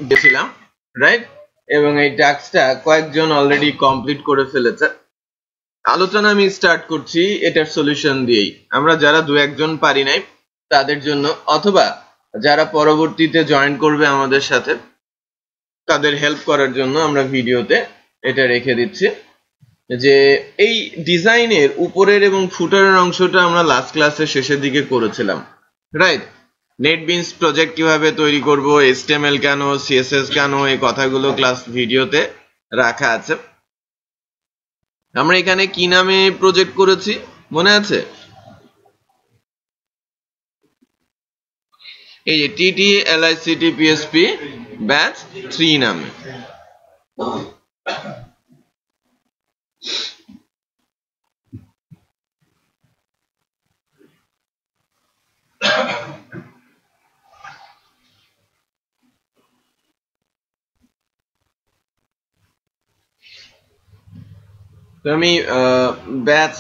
দিয়েছিলাম, রাইট? এবং এই টাস্কটা কয়েকজন অলরেডি কমপ্লিট করে ফেলেছে। আলোচনা আমি স্টার্ট করছি এটার সলিউশন দিয়েই। আমরা যারা দু একজন পারি নাই তাদের জন্য, অথবা যারা পরবর্তীতে জয়েন করবে আমাদের সাথে, তাদের হেল্প করার জন্য আমরা ভিডিওতে এটা রেখে দিচ্ছি যে এই ডিজাইনের উপরের এবং ফুটারের অংশটা আমরা লাস্ট ক্লাসের শেষের দিকে করেছিলাম, রাইট? নেটবিনস প্রজেক্ট কিভাবে তৈরি করব, HTML কেন, CSS কেন, এই কথাগুলো ক্লাস ভিডিওতে রাখা আছে। আমরা এখানে কি নামে প্রজেক্ট করেছি মনে আছে? এই যে TTLICT-PHP ব্যাচ 3 নামে। তো আমি ব্যাচ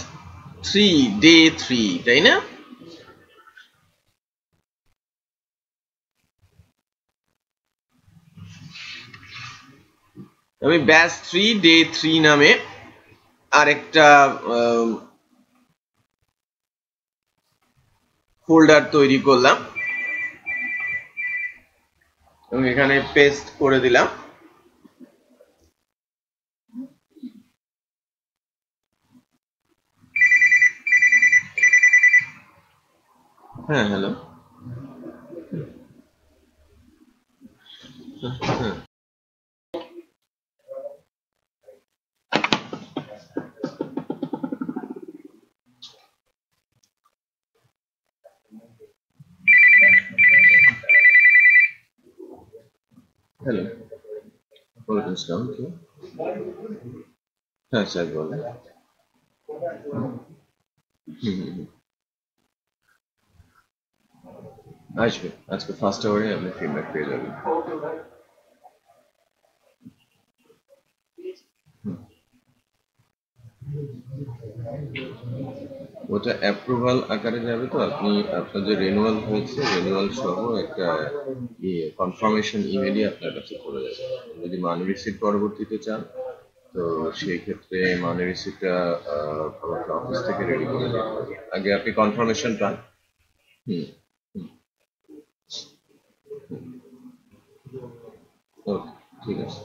3 ডে 3, তাই না? আমি ব্যাচ 3 ডে 3 নামে আরেকটা ফোল্ডার তৈরি করলাম এবং এখানে পেস্ট করে দিলাম। হ্যাঁ, হ্যালো। হ্যালো, ওয়ালাইকুম আসসালাম। হ্যাঁ স্যার, বলেন। আসবে আজকে ফার্স্ট আওয়ারে, আপনি ফিডব্যাক পেয়ে যাবেন। ওটা অ্যাপ্রুভাল আকারে যাবে, তো আপনি আপনার যে রেনুয়াল হয়েছে রেনুয়াল সহ একটা কনফার্মেশন ইমেলই আপনার কাছে করে যাবে। যদি মানি রিসিট পরবর্তীতে চান, তো সেই ক্ষেত্রে মানি রিসিটটা আমাকে অফিস থেকে রেডি করে দিতে হবে। আগে আপনি কনফার্মেশন পান। হুম। ওকে, ঠিক আছে।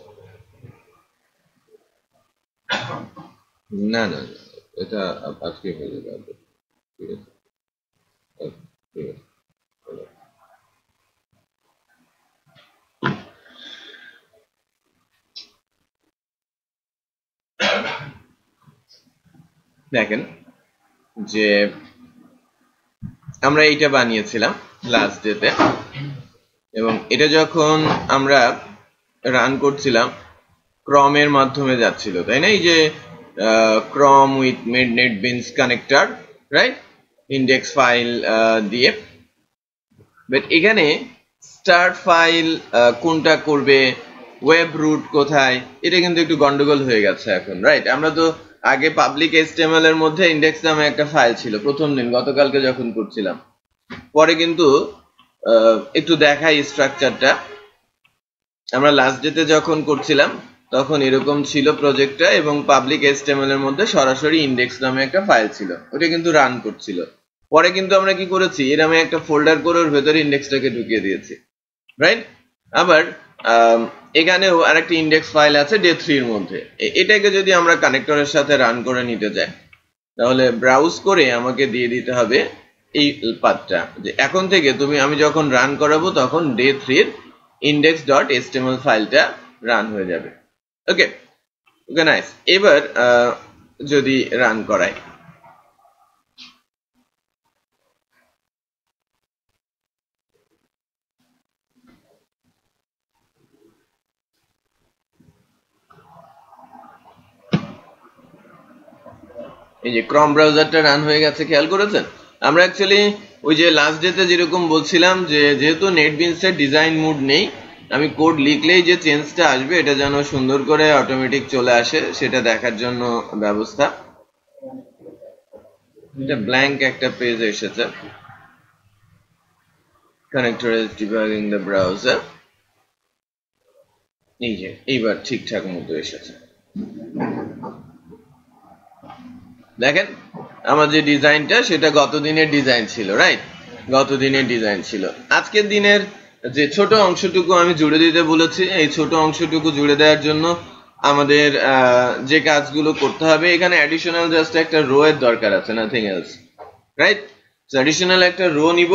না না না, এটা আজকে হয়ে যাবে। ঠিক আছে, ওকে, ঠিক আছে। দেখেন যে আমরা এইটা বানিয়েছিলাম লাস্ট ডেতে, এবং এটা যখন আমরা রান করছিলাম ক্রমের মাধ্যমে যাচ্ছিল, তাই না? এই যে ক্রম with NetBeans connector, right? Index file দিয়ে। বাট এখানে স্টার্ট ফাইল কোনটা করবে, ওয়েব রুট কোথায়, এটা কিন্তু একটু গন্ডগোল হয়ে গেছে এখন, রাইট? আমরা তো আগে পাবলিক HTML এর মধ্যে ইন্ডেক্স নামে একটা ফাইল ছিল প্রথম দিন, গতকালকে যখন করছিলাম। পরে কিন্তু একটু দেখাই স্ট্রাকচারটা। আমরা লাস্ট ডেতে যখন করছিলাম তখন এরকম ছিল প্রজেক্টটা, এবং পাবলিক HTML এর মধ্যে সরাসরি ইন্ডেক্স নামে একটা ফাইল ছিল, ওটা কিন্তু রান করছিল। পরে কিন্তু আমরা কি করেছি, এর আমি একটা ফোল্ডার করে ওর ভেতরে ইন্ডেক্সটাকে ঢুকিয়ে দিয়েছি, রাইট? আবার এখানেও আরেকটা ইন্ডেক্স ফাইল আছে ডে 3 এর মধ্যে। এটাকে যদি আমরা কানেক্টরের সাথে রান করে নিতে চাই, তাহলে ব্রাউজ করে আমাকে দিয়ে দিতে হবে এই পাথটা, যে এখন থেকে আমি যখন রান করাবো তখন ডে 3 এর index.html ফাইলটা রান হয়ে যাবে। ওকে ওকে, নাইস। এবার যদি রান করাই, এই যে ক্রম ব্রাউজারটা রান হয়ে গেছে, খেয়াল করেছেন? আমরা অ্যাকচুয়ালি ওই যে লাস্ট ডেতে যেরকম বলছিলাম যে যেহেতু নেটবিনসের ডিজাইন মুড নেই, আমি কোড লিখলেই যে চেঞ্জটা আসবে এটা যেন সুন্দর করে অটোমেটিক চলে আসে সেটা দেখার জন্য ব্যবস্থা। এটা ব্ল্যাঙ্ক একটা পেজ এসেছে, connector is debugging the browser. এই যে এইবার ঠিকঠাক মতো এসেছে। দেখেন আমার যে ডিজাইনটা সেটা গত দিনের ডিজাইন ছিল, রাইট? গত দিনের ডিজাইন ছিল। আজকের দিনের যে ছোট অংশটুকু আমি জুড়ে দিতে বলেছি, এই ছোট অংশটুকু জুড়ে দেওয়ার জন্য আমাদের যে কাজগুলো করতে হবে, এখানে অ্যাডিশনাল জাস্ট একটা রো এর দরকার আছে, নাথিং এলস, রাইট? অ্যাডিশনাল একটা রো নিব,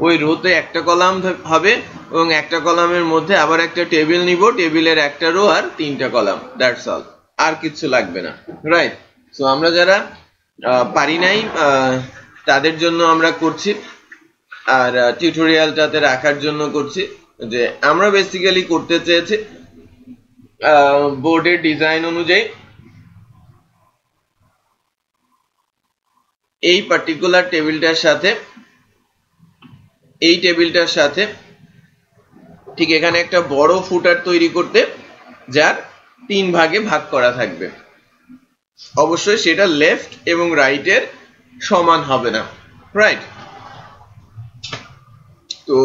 ওই রোতে একটা কলাম হবে এবং একটা কলামের মধ্যে আবার একটা টেবিল নিব, টেবিলের একটা রো আর 3টা কলাম, দ্যাটস অল, আর কিছু লাগবে না, রাইট? সো আমরা যারা পারি নাই তাদের জন্য আমরা করছি, আর টিউটোরিয়ালটাতে রাখার জন্য করছি। যে আমরা বেসিক্যালি করতে চেয়েছি বোর্ডের ডিজাইন অনুযায়ী এই পার্টিকুলার টেবিলটার সাথে এই টেবিলটার সাথে ঠিক এখানে একটা বড় ফুটার তৈরি করতে, যার 3 ভাগে ভাগ করা থাকবে। অবশ্যই সেটা লেফট এবং রাইটের সমান হবে না, রাইট? তো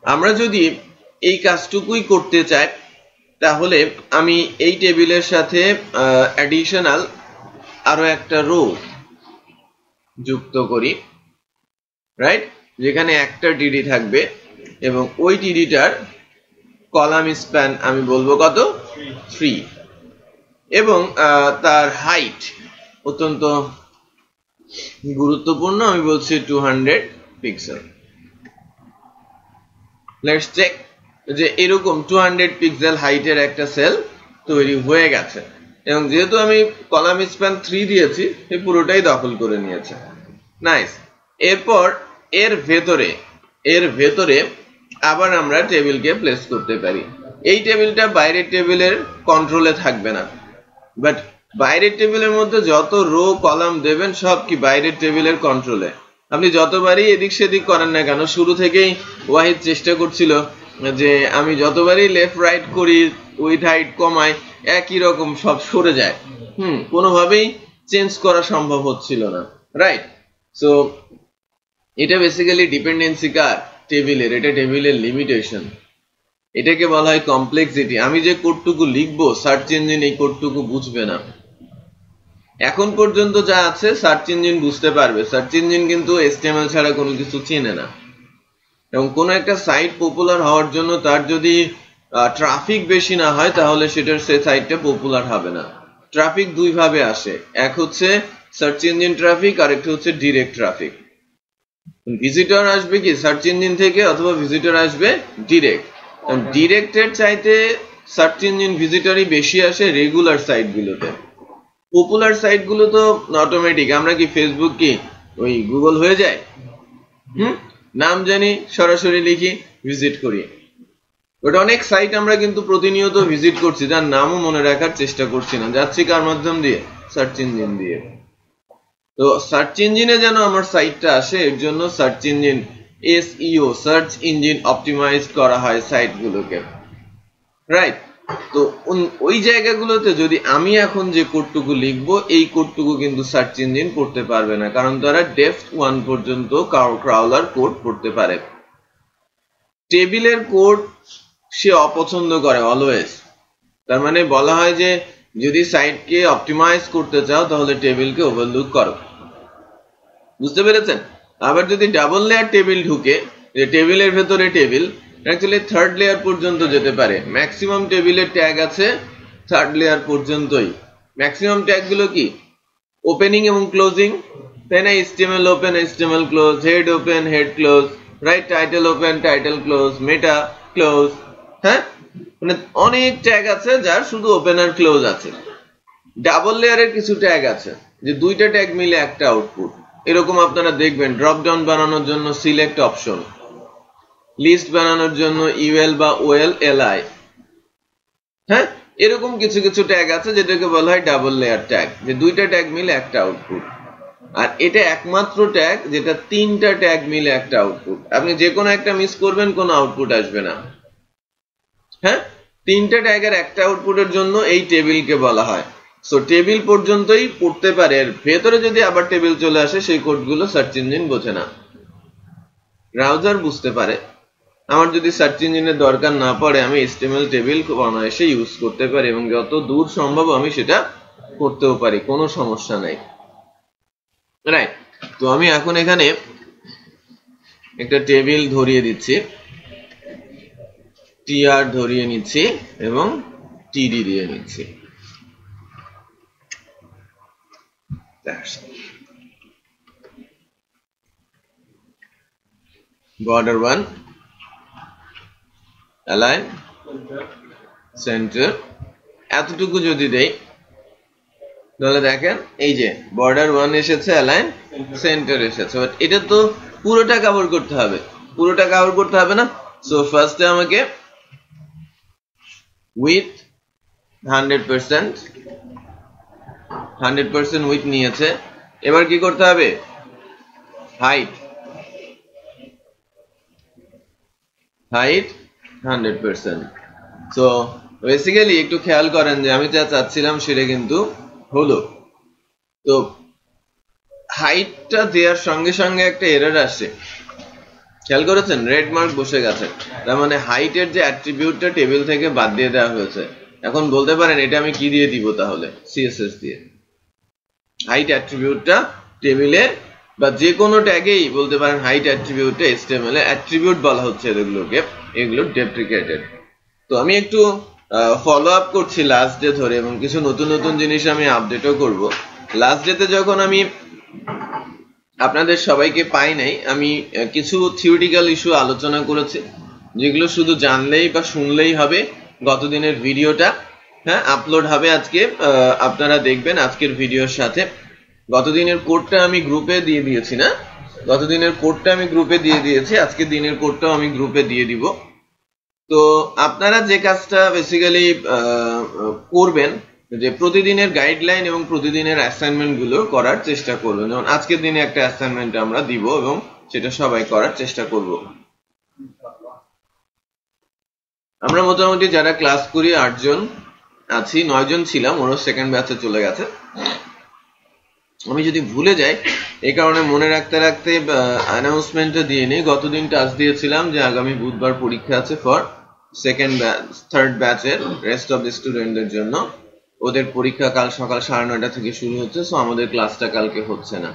আমরা যদি এই কাজটুকুই করতে চাই তাহলে আমি এই টেবিলের সাথে অ্যাডিশনাল আরো একটা রো যুক্ত করি, রাইট? যেখানে একটা টিডি থাকবে এবং ওই টিডিটার কলাম স্প্যান আমি বলবো কত, 3, এবং তার হাইট অত্যন্ত গুরুত্বপূর্ণ, আমি বলছি 200 পিক্সেল। লেটস চেক যে এরকম 200 পিক্সেল হাইটের একটা সেল তৈরি হয়ে গেছে, এবং যেহেতু আমি কলাম স্প্যান 3 দিয়েছি, এই পুরোটাই দখল করে নিয়েছে, নাইস। এরপর এর ভেতরে আবার আমরা টেবিলকে প্লেস করতে পারি। এই টেবিলটা বাইরের টেবিলের কন্ট্রোলে থাকবে না, বাট বাইরের টেবিলের মধ্যে যত রো কলাম দেবেন সব কি বাইরের টেবিলের কন্ট্রোলে। আপনি যতবারই এদিক সেদিক করেন না কেন, শুরু থেকেই ওয়াহিদ চেষ্টা করছিল যে আমি যতবারই লেফট রাইট করি, উইথ হাইট কমাই, একই রকম সব সরে যায়, কোনোভাবেই চেঞ্জ করা সম্ভব হচ্ছিল না, রাইট? সো এটা বেসিক্যালি ডিপেন্ডেন্সি কার, টেবিলের। এটা টেবিলের লিমিটেশন, এটাকে বলা হয় কমপ্লেক্সিটি। আমি যে কোডটুকু লিখবো সার্চ ইঞ্জিন এই কোডটুকু বুঝবে না। এখন পর্যন্ত যা আছে সার্চ ইঞ্জিন বুঝতে পারবে, সার্চ ইঞ্জিন কিন্তু HTML ছাড়া কোনো কিছু চেনে না। এবং কোনো একটা সাইট পপুলার হওয়ার জন্য তার যদি ট্রাফিক বেশি না হয় তাহলে সেটার সে সাইটটা পপুলার হবে না। ট্রাফিক দুই ভাবে আসে, এক হচ্ছে সার্চ ইঞ্জিন ট্রাফিক, আর একটা হচ্ছে ডিরেক্ট ট্রাফিক। ভিজিটর আসবে কি সার্চ ইঞ্জিন থেকে, অথবা ভিজিটর আসবে ডিরেক্ট। ডিরেক্টের চাইতে সার্চ ইঞ্জিন ভিজিটরই বেশি আসে রেগুলার সাইটগুলোতে। পপুলার সাইটগুলো তো অটোমেটিক, আমরা কি ফেসবুক কি ওই গুগল হয়ে যায়? নাম জানি, সরাসরি লিখি, ভিজিট করি। ওটা অনেক সাইট আমরা কিন্তু প্রতিনিয়ত ভিজিট করছি, যার নামও মনে রাখার চেষ্টা করছি না, যাচ্ছি কার মাধ্যম দিয়ে, সার্চ ইঞ্জিন দিয়ে। তো সার্চ ইঞ্জিনে যেন আমার সাইটটা আসে, এর জন্য search engine SEO, search engine optimize করা হয় সাইটগুলোকে, রাইট? তো ওই জায়গাগুলোতে যদি আমি এখন যে কোডটুকু লিখবো, এই কোডটুকু কিন্তু সার্চ ইঞ্জিন পড়তে পারবে না, কারণ তারা ডেপথ 1 পর্যন্ত ক্রাউলার কোড পড়তে পারে। টেবিলের কোড সে অপছন্দ করে অলওয়েজ। তার মানে বলা হয় যে যদি সাইটকে অপটিমাইজ করতে চাও তাহলে টেবিলকে ওভারলুক করো, বুঝতে পেরেছেন? আবার যদি ডাবল লেয়ার টেবিল ঢুকে, যে টেবিলের ভেতরে টেবিল, অ্যাকচুয়ালি 3rd লেয়ার পর্যন্ত যেতে পারে। ম্যাক্সিমাম টেবিলের ট্যাগ আছে 3rd লেয়ার পর্যন্তই। ম্যাক্সিমাম ট্যাগ গুলো কি ওপেনিং এবং ক্লোজিং, তাই না? HTML open, HTML close, head open, head close, right? Title open, title close, meta close, হ্যাঁ, মানে অনেক ট্যাগ আছে যার শুধু ওপেন আর ক্লোজ আছে। ডাবল লেয়ারের কিছু ট্যাগ আছে যে 2টা ট্যাগ মিলে একটা আউটপুট। এরকম আপনারা দেখবেন ড্রপ ডাউন বানানোর জন্য সিলেক্ট অপশন, লিস্ট বানানোর জন্য UL বা OLLI, হ্যাঁ, এরকম কিছু কিছু ট্যাগ আছে যেটাকে বলা হয় ডাবল লেয়ার ট্যাগ, যে 2টা ট্যাগ মিলে একটা আউটপুট। আর এটা একমাত্র ট্যাগ যেটা 3টা ট্যাগ মিলে একটা আউটপুট। আপনি যে কোনো একটা মিস করবেন, কোনো আউটপুট আসবে না, হ্যাঁ? 3টা ট্যাগের একটা আউটপুটের জন্য এই টেবিলকে বলা হয়। সো টেবিল পর্যন্তই পড়তে পারে, এর ভেতরে যদি আবার টেবিল চলে আসে সেই কোডগুলো সার্চ ইঞ্জিন বোঝে না, ব্রাউজার বুঝতে পারে, আমার যদি সার্চ ইঞ্জিনের দরকার না পড়ে আমি HTML টেবিল অনায়াসে ইউজ করতে পারি এবং যত দূর সম্ভব আমি সেটা করতেও পারি, কোনো সমস্যা নাই, রাইট? তো আমি এখন এখানে একটা টেবিল ধরিয়ে দিচ্ছি, tr ধরিয়ে নিচ্ছি এবং td দিয়ে নিচ্ছি। border 1 align center এতটুকু যদি দেই তাহলে দেখেন এই যে border 1 এসেছে, align center এসেছে, বাট এটা তো পুরোটা কভার করতে হবে, পুরোটা কভার করতে হবে না। সো ফার্স্টে আমাকে width 100% width নিয়েছে। এবার কি করতে হবে? height 100%। সো বেসিক্যালি একটু খেয়াল করেন যে আমি যা চাচ্ছিলাম সেটা কিন্তু হলো। তো হাইটটা দেওয়ার সঙ্গে সঙ্গে একটা এরর আসে, খেয়াল করেছেন? রেড মার্ক বসে গেছে, তার মানে হাইটের যে অ্যাট্রিবিউটটা টেবিল থেকে বাদ দিয়ে দেওয়া হয়েছে। এখন বলতে পারেন এটা আমি কি দিয়ে দিব? তাহলে CSS দিয়ে হাইট অ্যাট্রিবিউটটা টেবিলে বা যে কোনো ট্যাগেই বলতে পারেন হাইট অ্যাট্রিবিউটটা HTML এ অ্যাট্রিবিউট বলা হচ্ছে এগুলোকে, এগুলো ডেপ্রিকেটেড। তো আমি একটু ফলো আপ করছি লাস্ট ডে ধরে এবং কিছু নতুন নতুন জিনিস আমি আপডেটও করব। লাস্ট ডেতে যখন আমি আপনাদের সবাইকে পাই নাই, আমি কিছু থিওরিটিক্যাল ইস্যু আলোচনা করেছি যেগুলো শুধু জানলেই বা শুনলেই হবে। গতদিনের ভিডিওটা হ্যাঁ আপলোড হবে আজকে, আপনারা দেখবেন আজকের ভিডিওর সাথে। গতদিনের কোডটা আমি গ্রুপে দিয়ে দিয়েছি না? গতদিনের কোডটা আমি গ্রুপে দিয়ে দিয়েছি, আজকের দিনের কোডটাও আমি গ্রুপে দিয়ে দিব। তো আপনারা যে কাজটা বেসিক্যালি করবেন যে প্রতিদিনের গাইডলাইন এবং প্রতিদিনের অ্যাসাইনমেন্ট গুলো করার চেষ্টা করবেন। যেমন আজকের দিনে একটা অ্যাসাইনমেন্ট আমরা দিব এবং সেটা সবাই করার চেষ্টা করব। আমরা মোটামুটি যারা ক্লাস করি 8 জন আছি, 9 জন ছিলাম, ওরা সেকেন্ড ব্যাচে চলে গেছে। আমি যদি ভুলে যাই এই কারণে মনে রাখতে রাখতে অ্যানাউন্সমেন্টটা দিয়ে নেই। গতদিন টাস্ক দিয়েছিলাম যে আগামী বুধবার পরীক্ষা আছে ফর সেকেন্ড ব্যাচ, থার্ড ব্যাচের রেস্ট অফ দ্য স্টুডেন্টদের জন্য। ওদের পরীক্ষা কাল সকাল 9:30 থেকে শুরু হচ্ছে, সো আমাদের ক্লাসটা কালকে হচ্ছে না।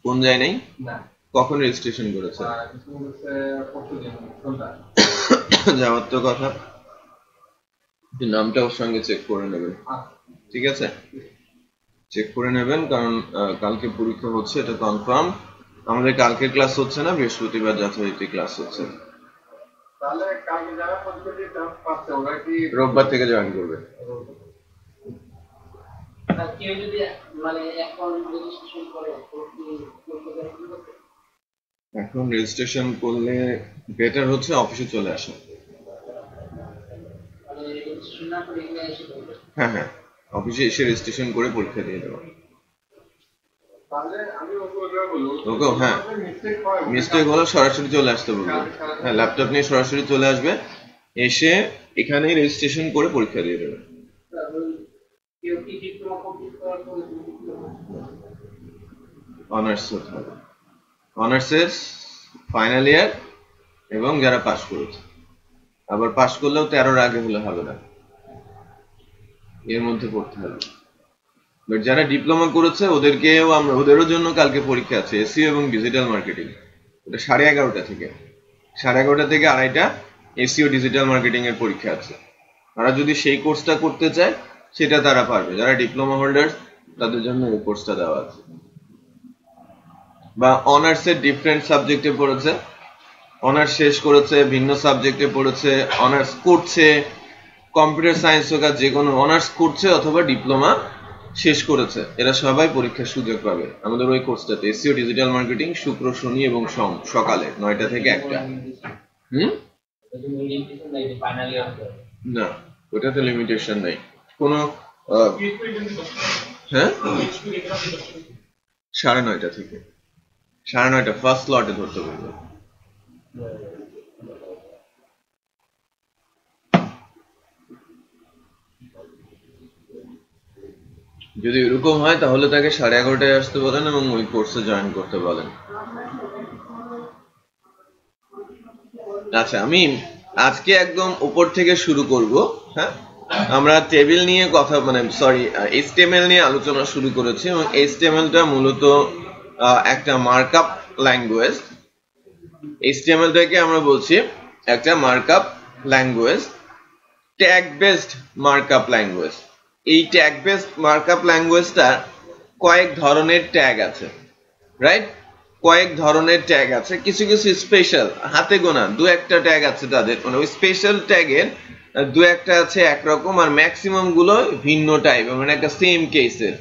কোন যায় নাই? কখন রেজিস্ট্রেশন করেছে? যাওয়ার তো কথা, নামটা ওর সঙ্গে চেক করে নেবেন, ঠিক আছে? চেক করে নেবেন, কারণ কালকে পরীক্ষা হচ্ছে এটা কনফার্ম। আমাদের কালকে ক্লাস হচ্ছে না, বৃহস্পতিবার যথারীতি ক্লাস হচ্ছে। তাহলে কালকে যারা পরীক্ষা দিয়ে চান্স পাচ্ছে ওরা কি রোববার থেকে জয়েন করবে? কেউ যদি মানে এখন রেজিস্ট্রেশন করে এখন রেজিস্ট্রেশন করলে বেটার হচ্ছে অফিসে চলে আসা। হ্যাঁ হ্যাঁ, অফিসে এসে রেজিস্ট্রেশন করে পরীক্ষা দিয়ে দেবো। ওকে, হ্যাঁ মিস্টেক হলে সরাসরি চলে আসতে বলবে। হ্যাঁ, ল্যাপটপ নিয়ে সরাসরি চলে আসবে, এসে এখানেই রেজিস্ট্রেশন করে পরীক্ষা দিয়ে দেবে। অনার্স হতে হবে, অনার্সের ফাইনাল ইয়ার এবং যারা পাস করেছে। আবার পাস করলেও 13-র আগে হলে হবে না, এর মধ্যে পড়তে হবে। বাট যারা ডিপ্লোমা করেছে ওদেরকেও আমরা, ওদেরও জন্য কালকে পরীক্ষা আছে, এসইও এবং ডিজিটাল মার্কেটিং। ওটা 11:30 থেকে 11:30 থেকে 2:30 এসইও ডিজিটাল মার্কেটিং এর পরীক্ষা আছে। তারা যদি সেই কোর্সটা করতে চায় সেটা তারা পারবে, যারা ডিপ্লোমা হোল্ডার তাদের জন্য এই কোর্সটা দেওয়া আছে। বা অনার্সের ডিফারেন্ট সাবজেক্টে পড়েছে, অনার্স শেষ করেছে, ভিন্ন সাবজেক্টে পড়েছে, অনার্স করছে, কম্পিউটার সায়েন্স হোক আর যে কোনো অনার্স করছে অথবা ডিপ্লোমা শেষ করেছে, এরা সবাই পরীক্ষার সুযোগ পাবে আমাদের ওই কোর্সটাতে। এসইও ডিজিটাল মার্কেটিং শুক্র, শনি এবং সোম সকালে 9টা থেকে 1টা। না, ওটাতে লিমিটেশন নাই কোনো। হ্যাঁ, 9:30 থেকে 9:30 ফার্স্ট স্লটে ধরতে পারবে। যদি এরকম হয় তাহলে তাকে 11:30টায় আসতে বলেন এবং ওই কোর্সে জয়েন করতে বলেন। আচ্ছা, আমি আজকে একদম উপর থেকে শুরু করব। হ্যাঁ, আমরা টেবিল নিয়ে কথা সরি HTML নিয়ে আলোচনা শুরু করেছি এবং HTML-টা মূলত একটা মার্কআপ ল্যাঙ্গুয়েজ। HTML-টাকে আমরা বলছি একটা markup language, tag based markup language. এই ট্যাগ বেসড মার্কআপ ল্যাঙ্গুয়েজটা কয়েক ধরনের ট্যাগ আছে, রাইট? কয়েক ধরনের ট্যাগ আছে, কিছু কিছু স্পেশাল, হাতে গোনা দু একটা ট্যাগ আছে তাদের, ওই স্পেশাল ট্যাগের দু একটা আছে একরকম আর ম্যাক্সিমাম গুলো ভিন্ন টাইপ, একটা সেম কেসের।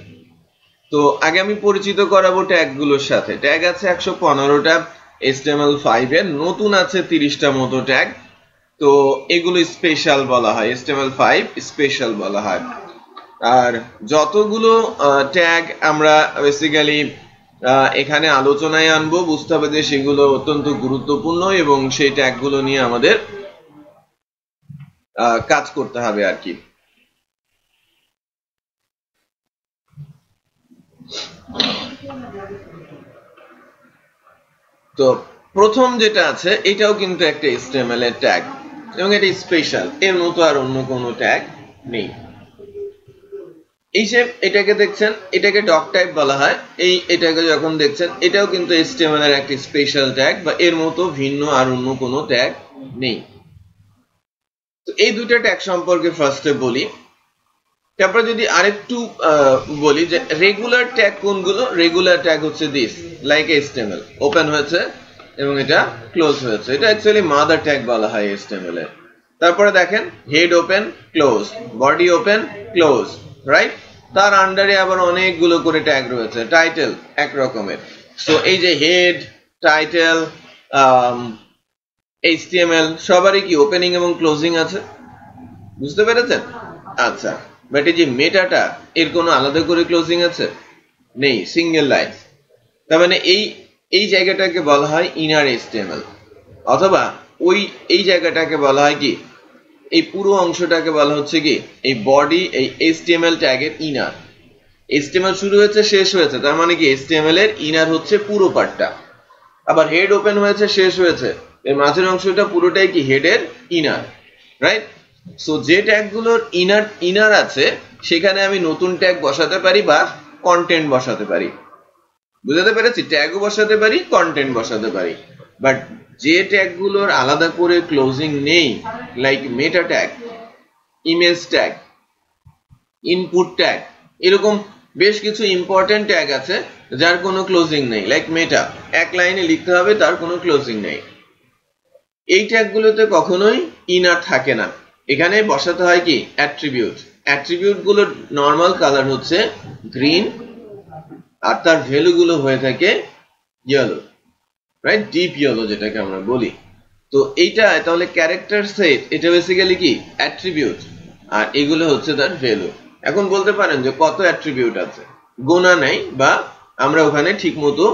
তো আগে আমি পরিচিত করাবো ট্যাগ গুলোর সাথে। ট্যাগ আছে 115টা HTML5 এর, নতুন আছে 30টা মতো ট্যাগ। তো এগুলো স্পেশাল বলা হয়, HTML5 স্পেশাল বলা হয়। আর যতগুলো ট্যাগ আমরা বেসিক্যালি এখানে আলোচনায় আনবো, বুঝতে হবে যে সেগুলো অত্যন্ত গুরুত্বপূর্ণ এবং সেই ট্যাগগুলো নিয়ে আমাদের কাজ করতে হবে আর কি। তো প্রথম যেটা আছে এটাও কিন্তু একটা HTML এর ট্যাগ এবং এটা স্পেশাল, এর মতো আর অন্য কোনো ট্যাগ নেই। এই যে এটাকে দেখছেন, এটাকে ডক টাইপ বলা হয়। এটাকে যখন দেখছেন, এটাও কিন্তু HTML এর একটা স্পেশাল ট্যাগ, বা এর মতো ভিন্ন আর অন্য কোনো ট্যাগ নেই। তো এই দুটো ট্যাগ সম্পর্কে ফার্স্টে বলি। তারপর যদি আরেকটু বলি যে রেগুলার ট্যাগ কোনগুলো। রেগুলার ট্যাগ হচ্ছে দিস, লাইক HTML ওপেন হয়েছে এবং এটা ক্লোজ হয়েছে, এটা অ্যাকচুয়ালি মাদার ট্যাগ বলা হয় HTML এর। তারপরে দেখেন head open close, body open close, right? তার আন্ডারে আবার অনেকগুলো করে ট্যাগ রয়েছে। টাইটেল এক রকমের। সো এই যে হেড, টাইটেল, HTML সবারই কি ওপেনিং এবং ক্লোজিং আছে, বুঝতে পেরেছেন? আচ্ছা, বাট এই যে মেটাটা, এর কোনো আলাদা করে ক্লোজিং আছে? নেই, সিঙ্গেল লাইন। তার মানে এই জায়গাটাকে বলা হয় ইনার HTML, অথবা এই জায়গাটাকে বলা হয় কি, এই পুরো অংশটাকে বলা হচ্ছে কি এই বডি, এই HTML ট্যাগের ইনার। HTML শুরু হয়েছে শেষ হয়েছে, তার মানে কি HTML এর ইনার হচ্ছে পুরো পার্টটা। আবার হেড ওপেন হয়েছে শেষ হয়েছে, এর মাঝের অংশটা পুরোটাই কি হেডের ইনার, রাইট? সো যে ট্যাগগুলোর ইনার আছে সেখানে আমি নতুন ট্যাগ বসাতে পারি বা কন্টেন্ট বসাতে পারি। বুঝাতে পেরেছি? ট্যাগও বসাতে পারি, কন্টেন্ট বসাতে পারি। বাট যে ট্যাগগুলোর আলাদা করে ক্লোজিং নেই, লাইক মেটা tag, image tag, input tag, এরকম বেশ কিছু ইম্পর্টেন্ট ট্যাগ আছে যার কোনো ক্লোজিং নেই, লাইক মেটা, এক লাইনে লিখতে হবে, তার কোনো ক্লোজিং নেই। এই ট্যাগগুলোতে কখনোই ইনার থাকে না। এখানে বসাতে হয় কি অ্যাট্রিবিউট। অ্যাট্রিবিউট গুলোর নর্মাল কালার হচ্ছে গ্রিন আর তার ভ্যালু গুলো হয়ে থাকে ইয়েলো, রাইট? ডিপ ইয়েলো যেটাকে আমরা বলি। তো এইটা তাহলে ক্যারেক্টার সেট, এটা বেসিক্যালি কি অ্যাট্রিবিউট, আর এগুলো হচ্ছে তার ভ্যালু। এখন বলতে পারেন যে কত অ্যাট্রিবিউট আছে, গোনা নেই, বা আমরা ওখানে ঠিক মতো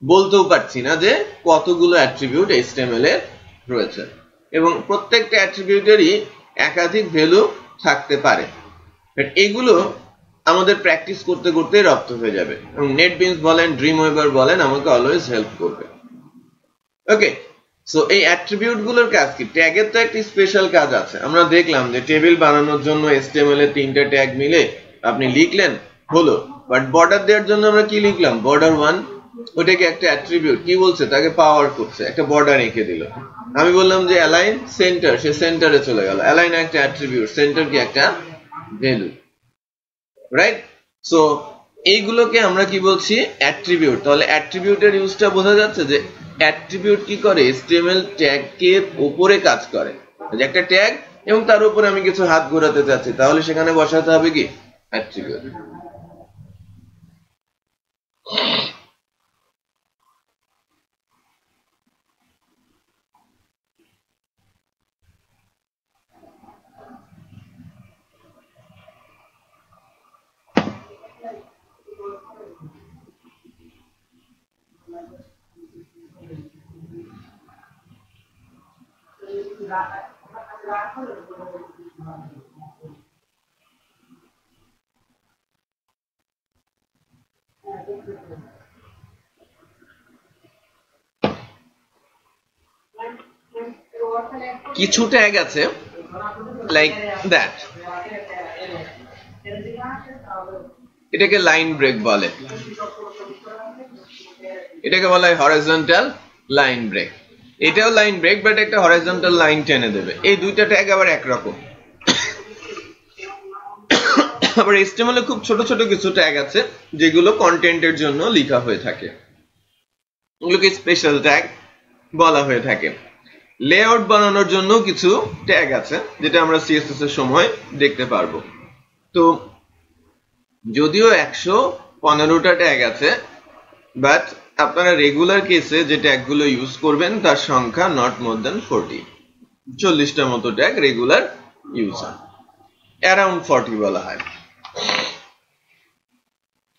বলতেও পারছি না যে কতগুলো অ্যাট্রিবিউট HTML এর রয়েছে, এবং প্রত্যেকটা অ্যাট্রিবিউটেরই একাধিক ভ্যালু থাকতে পারে। এগুলো আমাদের প্র্যাকটিস করতে করতে রপ্ত হয়ে যাবে, এবং নেটবিনস বলেন, ড্রিমওয়েভার বলেন, আমাকে অলওয়েজ হেল্প করবে। ওকে, সো এই অ্যাট্রিবিউট গুলোর কাজ কি? ট্যাগের তো একটা স্পেশাল কাজ আছে। আমরা দেখলাম যে টেবিল বানানোর জন্য HTML এর 3টা ট্যাগ মিলে আপনি লিখলেন, হলো। বাট বর্ডার দেওয়ার জন্য আমরা কি লিখলাম? বর্ডার 1, ওটাকে একটা অ্যাট্রিবিউট কি বলছে, তাকে পাওয়ার করছে, একটা বর্ডার এঁকে দিল। আমি বললাম যে অ্যালাইন সেন্টার, সে সেন্টারে চলে গেল। অ্যালাইন একটা অ্যাট্রিবিউট, সেন্টার কি একটা ভ্যালু, রাইট? সো এইগুলোকে আমরা কি বলছি? অ্যাট্রিবিউট। তাহলে অ্যাট্রিবিউটের ইউজটা বোঝা যাচ্ছে যে অ্যাট্রিবিউট কি করে? HTML ট্যাগের উপরে কাজ করে। যে একটা ট্যাগ এবং তার উপরে আমি কিছু হাত ঘোরাতে চাচ্ছি, তাহলে সেখানে বসাতে হবে কি অ্যাট্রিবিউট। কিছু ট্যাগ আছে লাইক দ্যাট, এটাকে লাইন ব্রেক বলে, এটাকে বলা হয় হরাইজন্টাল লাইন ব্রেক। এটাও লাইন ব্রেক, বাট একটা হরাইজন্টাল লাইন টেনে দেবে। এই দুইটা ট্যাগ আবার একরকম। আবার HTML এ খুব ছোট ছোট কিছু ট্যাগ আছে যেগুলো কন্টেন্টের জন্য লেখা হয়ে থাকে, ওগুলোকে স্পেশাল ট্যাগ বলা হয়ে থাকে। লেআউট বানানোর জন্য কিছু ট্যাগ আছে যেটা আমরা CSS এর সময় দেখতে পারবো। তো যদিও 115টা ট্যাগ আছে, বাট আপনারা রেগুলার কেসে যে ট্যাগগুলো ইউজ করবেন তার সংখ্যা নট মোর দ্যান 40, 40টা মতো ট্যাগ রেগুলার ইউজ হয়, অ্যারাউন্ড 40 বলা হয়।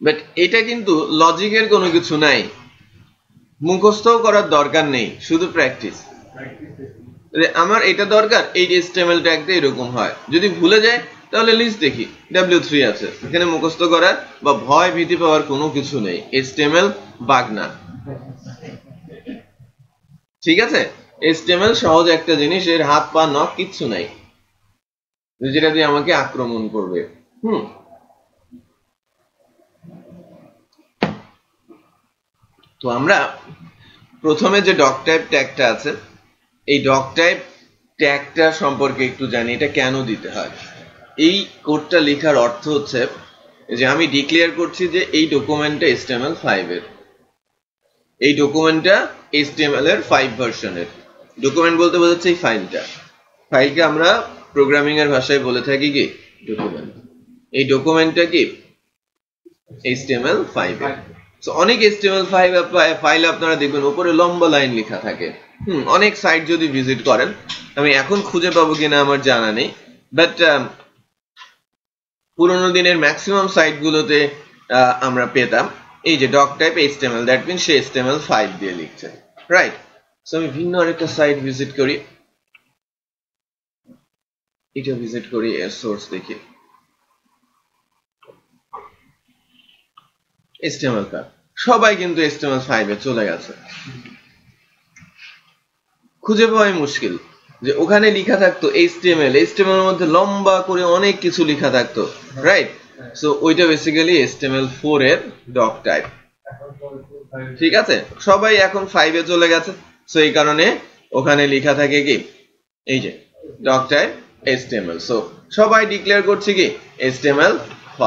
বাট এটা কিন্তু লজিকের কোনো কিছু নাই, মুখস্থও করার দরকার নেই, শুধু প্র্যাকটিস। আমার এটা দরকার, এই HTML ট্যাগটা এরকম হয়, যদি ভুলে যায় তাহলে লিস্ট দেখি W3 আছে, এখানে মুখস্থ করার বা ভয় ভীতি পাওয়ার কোনো কিছু নেই, HTML বাগ না, ঠিক আছে? HTML সহজ একটা জিনিস, এর হাত পা নখ কিচ্ছু নাই যেটা দিয়ে আমাকে আক্রমণ করবে। তো আমরা প্রথমে যে ডক টাইপ ট্যাগটা আছে, এই ডক টাইপ ট্যাগটা সম্পর্কে একটু জানি, এটা কেন দিতে হয়। এই কোডটা লেখার অর্থ হচ্ছে যে আমি ডিক্লেয়ার করছি যে এই ডকুমেন্টটা HTML5 এর, এই ডকুমেন্টটা HTML এর 5 ভার্সনের। ডকুমেন্ট বলতে বোঝাচ্ছে এই ফাইলটা, ফাইলকে আমরা প্রোগ্রামিং এর ভাষায় বলে থাকি কি ডকুমেন্ট। এই ডকুমেন্টটা কি HTML5 এর। সো অনেক HTML5 ফাইল আপনারা দেখবেন উপরে লম্বা লাইন লেখা থাকে। অনেক সাইট যদি ভিজিট করেন, আমি এখন খুঁজে পাবো কিনা আমার জানা নেই, বাট পুরোনো দিনের ম্যাক্সিমাম সাইট গুলোতে আমরা পেতাম এই যে doc type HTML, that means সে HTML5 দিয়ে লিখছে, রাইট? সো আমি ভিন্ন আরেকটা সাইট ভিজিট করি, এটা ভিজিট করি, এর সোর্স দেখি HTML কার, সবাই কিন্তু HTML5 এ চলে গেছে। খুঁজে পাওয়াই মুশকিল যে ওখানে লেখা থাকতো HTML এর মধ্যে লম্বা করে অনেক কিছু লেখা থাকতো, রাইট? সো ওইটা বেসিক্যালি HTML4 এর ডক টাইপ, ঠিক আছে? সবাই এখন 5 এ চলে গেছে, সো এই কারণে ওখানে লেখা থাকে কি এই যে ডক টাইপ HTML। সো সবাই ডিক্লেয়ার করছে কি HTML5।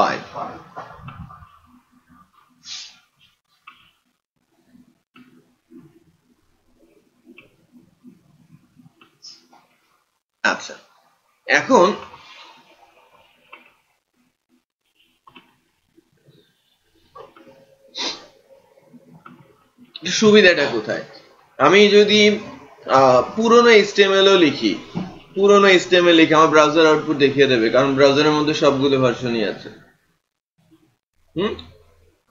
আচ্ছা, এখন সুবিধাটা কোথায়? আমি যদি পুরনো HTML ও লিখি, পুরনো HTML লিখে আমার ব্রাউজার আউটপুট দেখিয়ে দেবে, কারণ ব্রাউজারের মধ্যে সবগুলো ভার্সনই আছে।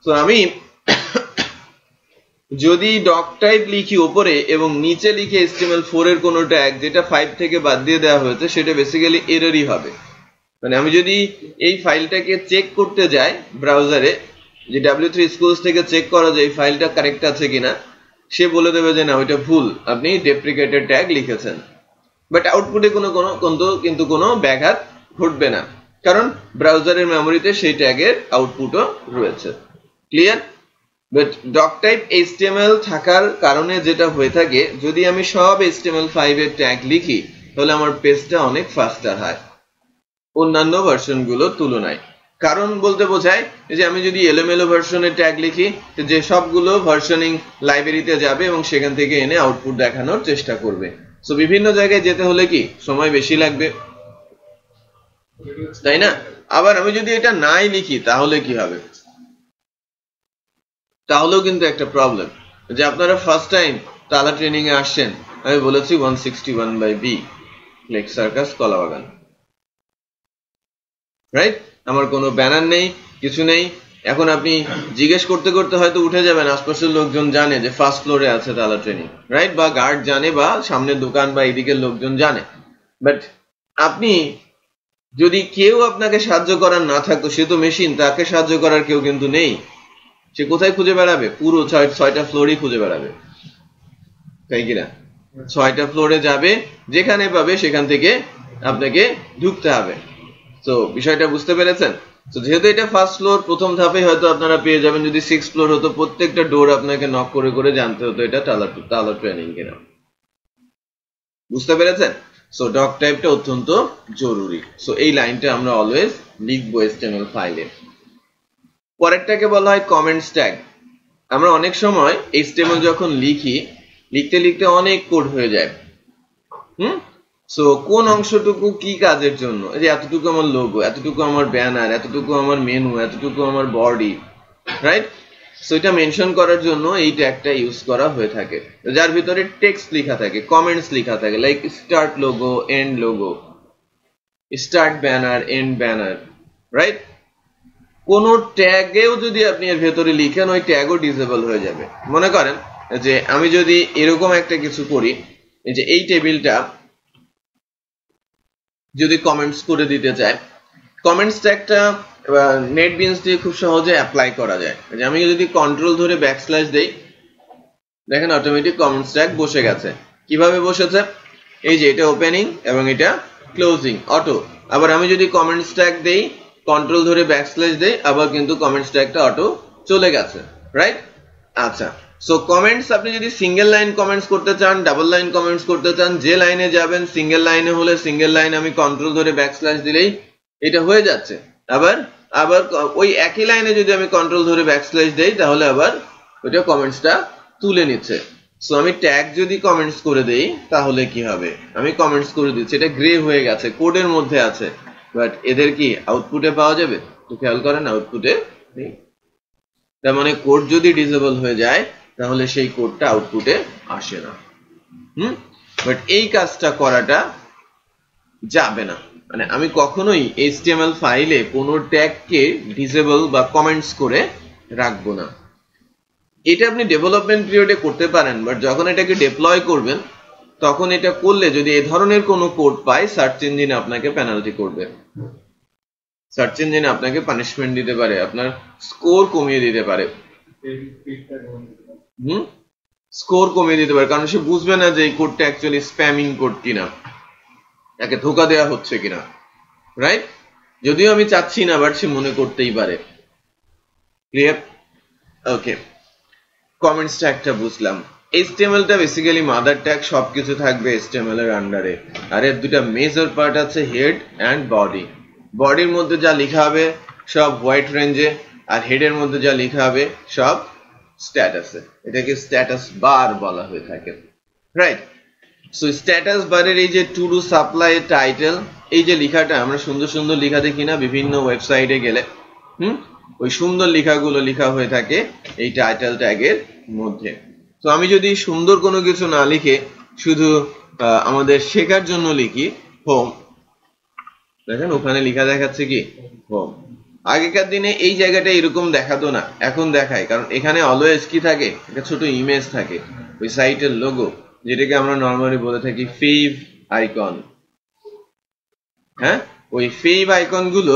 তো আমি যদি ডক টাইপ লিখি উপরে এবং নিচে লিখে HTML4 এর কোনো ট্যাগ যেটা 5 থেকে বাদ দিয়ে দেওয়া হয়েছে, সেটা বেসিক্যালি এররই হবে। মানে আমি যদি এই ফাইলটাকে চেক করতে যাই ব্রাউজারে, যে W3 Schools থেকে চেক করা যায় এই ফাইলটা কারেক্ট আছে কিনা, সে বলে দেবে যে না ওইটা ভুল, আপনি ডেপ্রিকেটেড ট্যাগ লিখেছেন। বাট আউটপুটে কিন্তু কোনো ব্যাঘাত ঘটবে না, কারণ ব্রাউজারের মেমোরিতে সেই ট্যাগের আউটপুটও রয়েছে। Clear? But doc type HTML থাকার কারণে যেটা হয়ে থাকে, যদি আমি সব HTML5 এর ট্যাগ লিখি তাহলে আমার পেজটা অনেক ফাস্টার হয় অন্যান্য ভার্সনগুলোর তুলনায়। কারণ বলতে বোঝায় যে আমি যদি এলোমেলো ভার্সনের ট্যাগ লিখি, যে সবগুলো ভার্সনিং লাইব্রেরিতে যাবে এবং সেখান থেকে এনে আউটপুট দেখানোর চেষ্টা করবে। সো বিভিন্ন জায়গায় যেতে হলে কি সময় বেশি লাগবে, তাই না? আবার আমি যদি এটা নাই লিখি তাহলে কি হবে? তাহলেও কিন্তু একটা প্রবলেম, যে আপনারা ফার্স্ট টাইম তালা ট্রেনিং এ আসছেন, আমি বলেছি 161/B লেক সার্কাস কলাবাগান, রাইট? আমার কোনো ব্যানার নেই, কিছু নেই। এখন আপনি জিজ্ঞেস করতে করতে হয়তো উঠে যাবেন, আশপাশের লোকজন জানে যে ফার্স্ট ফ্লোরে আছে তালা ট্রেনিং, রাইট? বা গার্ড জানে, বা সামনের দোকান বা এদিকের লোকজন জানে। বাট আপনি যদি কেউ আপনাকে সাহায্য করার না থাকতো, সে তো মেশিন, তাকে সাহায্য করার কেউ কিন্তু নেই, সে কোথায় খুঁজে বেড়াবে? পুরো 6টা ফ্লোরই খুঁজে বেড়াবে, তাই কিনা? 6টা ফ্লোরে যাবে, যেখানে পাবে সেখান থেকে আপনাকে ঢুকতে হবে। তো বিষয়টা বুঝতে পেরেছেন? তো যেহেতু এটা ফার্স্ট ফ্লোর, প্রথম ধাপে হয়তো আপনারা পেয়ে যাবেন। যদি 6 ফ্লোর হতো, প্রত্যেকটা ডোর আপনাকে নক করে করে জানতে হতো এটা টাওয়ার ট্রেনিং কিনা। বুঝতে পেরেছেন? সো ডক টাইপটা অত্যন্ত জরুরি। সো এই লাইনটা আমরা অলওয়েজ লিখবো HTML ফাইলে। পরেরটাকে বলা হয় কমেন্টস ট্যাগ। আমরা অনেক সময় HTML যখন লিখতে লিখতে অনেক কোড হয়ে যায়। সো কোন অংশটুকু কি কাজের জন্য, এই যে এতটুকু আমার লোগো, এতটুকু আমার ব্যানার, এতটুকু আমার মেনু, এতটুকু আমার বডি, রাইট? সো এটা মেনশন করার জন্য এই ট্যাগটা ইউজ করা হয়ে থাকে, যার ভিতরে টেক্সট লেখা থাকে, কমেন্টস লেখা থাকে, like start logo, end logo, start banner, end banner, right? কোন ট্যাগেও যদি আপনি এর ভেতরে লিখেন, ওই ট্যাগও ডিসেবল হয়ে যাবে। মনে করেন যে আমি যদি এরকম একটা কিছু করি, যে এই টেবিলটা যদি কমেন্টস করে দিতে চাই, কমেন্টস ট্যাগটা নেটবিনস দিয়ে খুব সহজে অ্যাপ্লাই করা যায়। যে আমি যদি কন্ট্রোল ধরে ব্যাকস্ল্যাশ দেই, দেখেন অটোমেটিক কমেন্টস ট্যাগ বসে গেছে। কিভাবে বসেছে? এই যে এটা ওপেনিং এবং এটা ক্লোজিং, অটো। আবার আমি যদি কমেন্টস ট্যাগ দেই, কন্ট্রোল ধরে ব্যাকস্ল্যাশ দেই, আবার কিন্তু কমেন্টস ট্যাগটা অটো চলে গেছে, রাইট? আচ্ছা, সো কমেন্টস আপনি যদি সিঙ্গেল লাইন কমেন্টস করতে চান, ডাবল লাইন কমেন্টস করতে চান, যে লাইনে যাবেন, সিঙ্গেল লাইনে হলে সিঙ্গেল লাইন আমি কন্ট্রোল ধরে ব্যাকস্ল্যাশ দিলেই এটা হয়ে যাচ্ছে। আবার আবার ওই একই লাইনে যদি আমি কন্ট্রোল ধরে ব্যাকস্ল্যাশ দেই, তাহলে আবার ওইটা কমেন্টসটা তুলে নিচ্ছে। সো আমি ট্যাগ যদি কমেন্টস করে দেই, তাহলে কি হবে? আমি কমেন্টস করে দিচ্ছি, এটা গ্রে হয়ে গেছে, কোডের মধ্যে আছে, বাট এদের কি আউটপুটে পাওয়া যাবে? তো খেয়াল করেন, আউটপুটে নেই। তার মানে কোড যদি ডিসেবল হয়ে যায়, তাহলে সেই কোডটা আউটপুটে আসে না। বাট এই কাজটা করাটা যাবে না। মানে আমি কখনোই HTML ফাইলে কোনো ট্যাগকে ডিসেবল বা কমেন্টস করে রাখবো না। এটা আপনি ডেভেলপমেন্ট পিরিয়ডে করতে পারেন, বাট যখন এটাকে ডিপ্লয় করবেন, তখন এটা করলে যদি এই ধরনের কোনো কোড পায়, সার্চ ইঞ্জিন আপনাকে পেনাল্টি করবে, সার্চ ইঞ্জিন আপনাকে পানিশমেন্ট দিতে পারে, আপনার স্কোর কমিয়ে দিতে পারে। স্কোর কমিয়ে দিতে পারে, কারণ সে বুঝবে না যে এই কোডটা অ্যাকচুয়ালি স্প্যামিং কোড কিনা, তাকে ধোকা দেওয়া হচ্ছে কিনা, রাইট? যদিও আমি চাচ্ছি না, বাট সে মনে করতেই পারে। ক্লিয়ার? ওকে, কমেন্টস ট্যাগটা বুঝলাম। HTML টা বেসিক্যালি মাদার ট্যাগ, সবকিছু থাকবে HTML এর আন্ডারে। আর এর দুটা মেজর পার্ট আছে, হেড অ্যান্ড বডি। বডির মধ্যে যা লেখা হবে সব হোয়াইট রেঞ্জে, আর হেডের মধ্যে যা লেখা হবে সব স্ট্যাটাসে। এটাকে স্ট্যাটাস বার বলা হয়ে থাকে, রাইট? সো স্ট্যাটাস বারের এই যে টু ডু সাপ্লাই টাইটেল, এই যে লেখাটা আমরা সুন্দর সুন্দর লেখা দেখি না বিভিন্ন ওয়েবসাইটে গেলে, ওই সুন্দর লেখাগুলো লেখা হয়ে থাকে এই টাইটেল ট্যাগের মধ্যে। তো আমি যদি সুন্দর কোনো কিছু না লিখে শুধু আমাদের শেখার জন্য লিখি হোম, দেখেন ওখানে লেখা দেখাচ্ছে কি হোম। আগেকার দিনে এই জায়গাটা এরকম দেখাতো না, এখন দেখায়, কারণ এখানে অলওয়েজ কি থাকে, একটা ছোট ইমেজ থাকে, ওই সাইটের লোগো, যেটাকে আমরা নর্মালি বলে থাকি ফেভ আইকন। হ্যাঁ, ওই ফেভ আইকন গুলো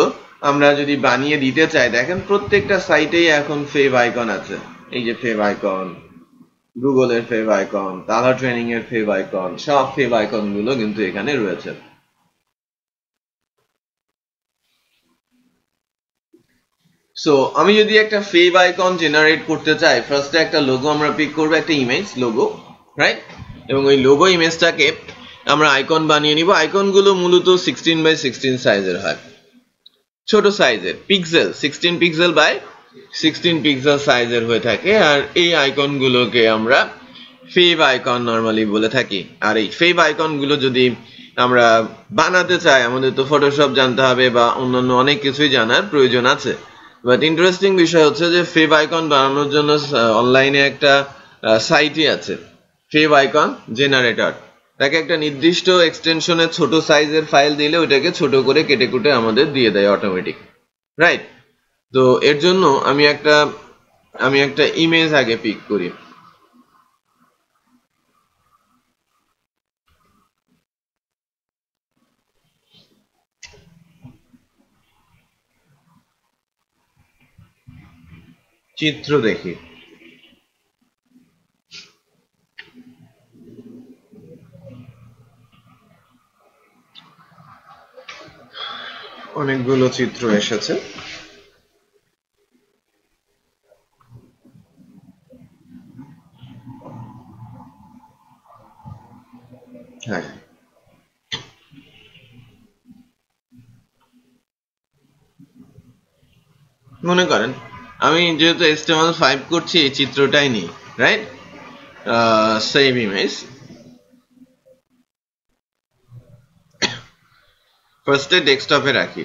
আমরা যদি বানিয়ে দিতে চাই, দেখেন প্রত্যেকটা সাইটেই এখন ফেভ আইকন আছে। এই যে ফেভ আইকন, গুগলের ফেভ আইকন, তালা ট্রেনিং এর ফেভ আইকন, সব ফেভ আইকন গুলো কিন্তু এখানে রয়েছে। সো আমি যদি একটা ফেভ আইকন জেনারেট করতে চাই, ফার্স্টে একটা লোগো আমরা পিক করবো, একটা ইমেজ লোগো, রাইট? এবং ওই লোগো ইমেজটাকে আমরা আইকন বানিয়ে নিব। আইকন গুলো মূলত 16x16 সাইজের হয়, ছোট সাইজের, পিক্সেল 16 পিক্সেল বাই 16 পিক্সেল সাইজের হয়ে থাকে। আর এই আইকন গুলোকে আমরা ফেভ আইকন নরমালি বলে থাকি। আর এই ফেভ আইকন গুলো যদি আমরা বানাতে চাই, আমাদের তো ফটোশপ জানতে হবে বা অন্যান্য অনেক কিছুই জানার প্রয়োজন আছে। বাট ইন্টারেস্টিং বিষয় হচ্ছে যে ফেভ আইকন বানানোর জন্য অনলাইনে একটা সাইটই আছে, ফেভ আইকন জেনারেটর। তাকে একটা নির্দিষ্ট এক্সটেনশনের ছোট সাইজের ফাইল দিলে ওইটাকে ছোট করে কেটে কুটে আমাদের দিয়ে দেয় অটোমেটিক, রাইট? তো এর জন্য আমি একটা ইমেজ আগে পিক করি। চিত্র দেখি। অনেকগুলো চিত্র এসেছে। হ্যাঁ, মনে করেন আমি যেহেতু HTML5 করছি, এই চিত্রটাই নিই, রাইট? Save image. ফার্স্টে ডেস্কটপে রাখি।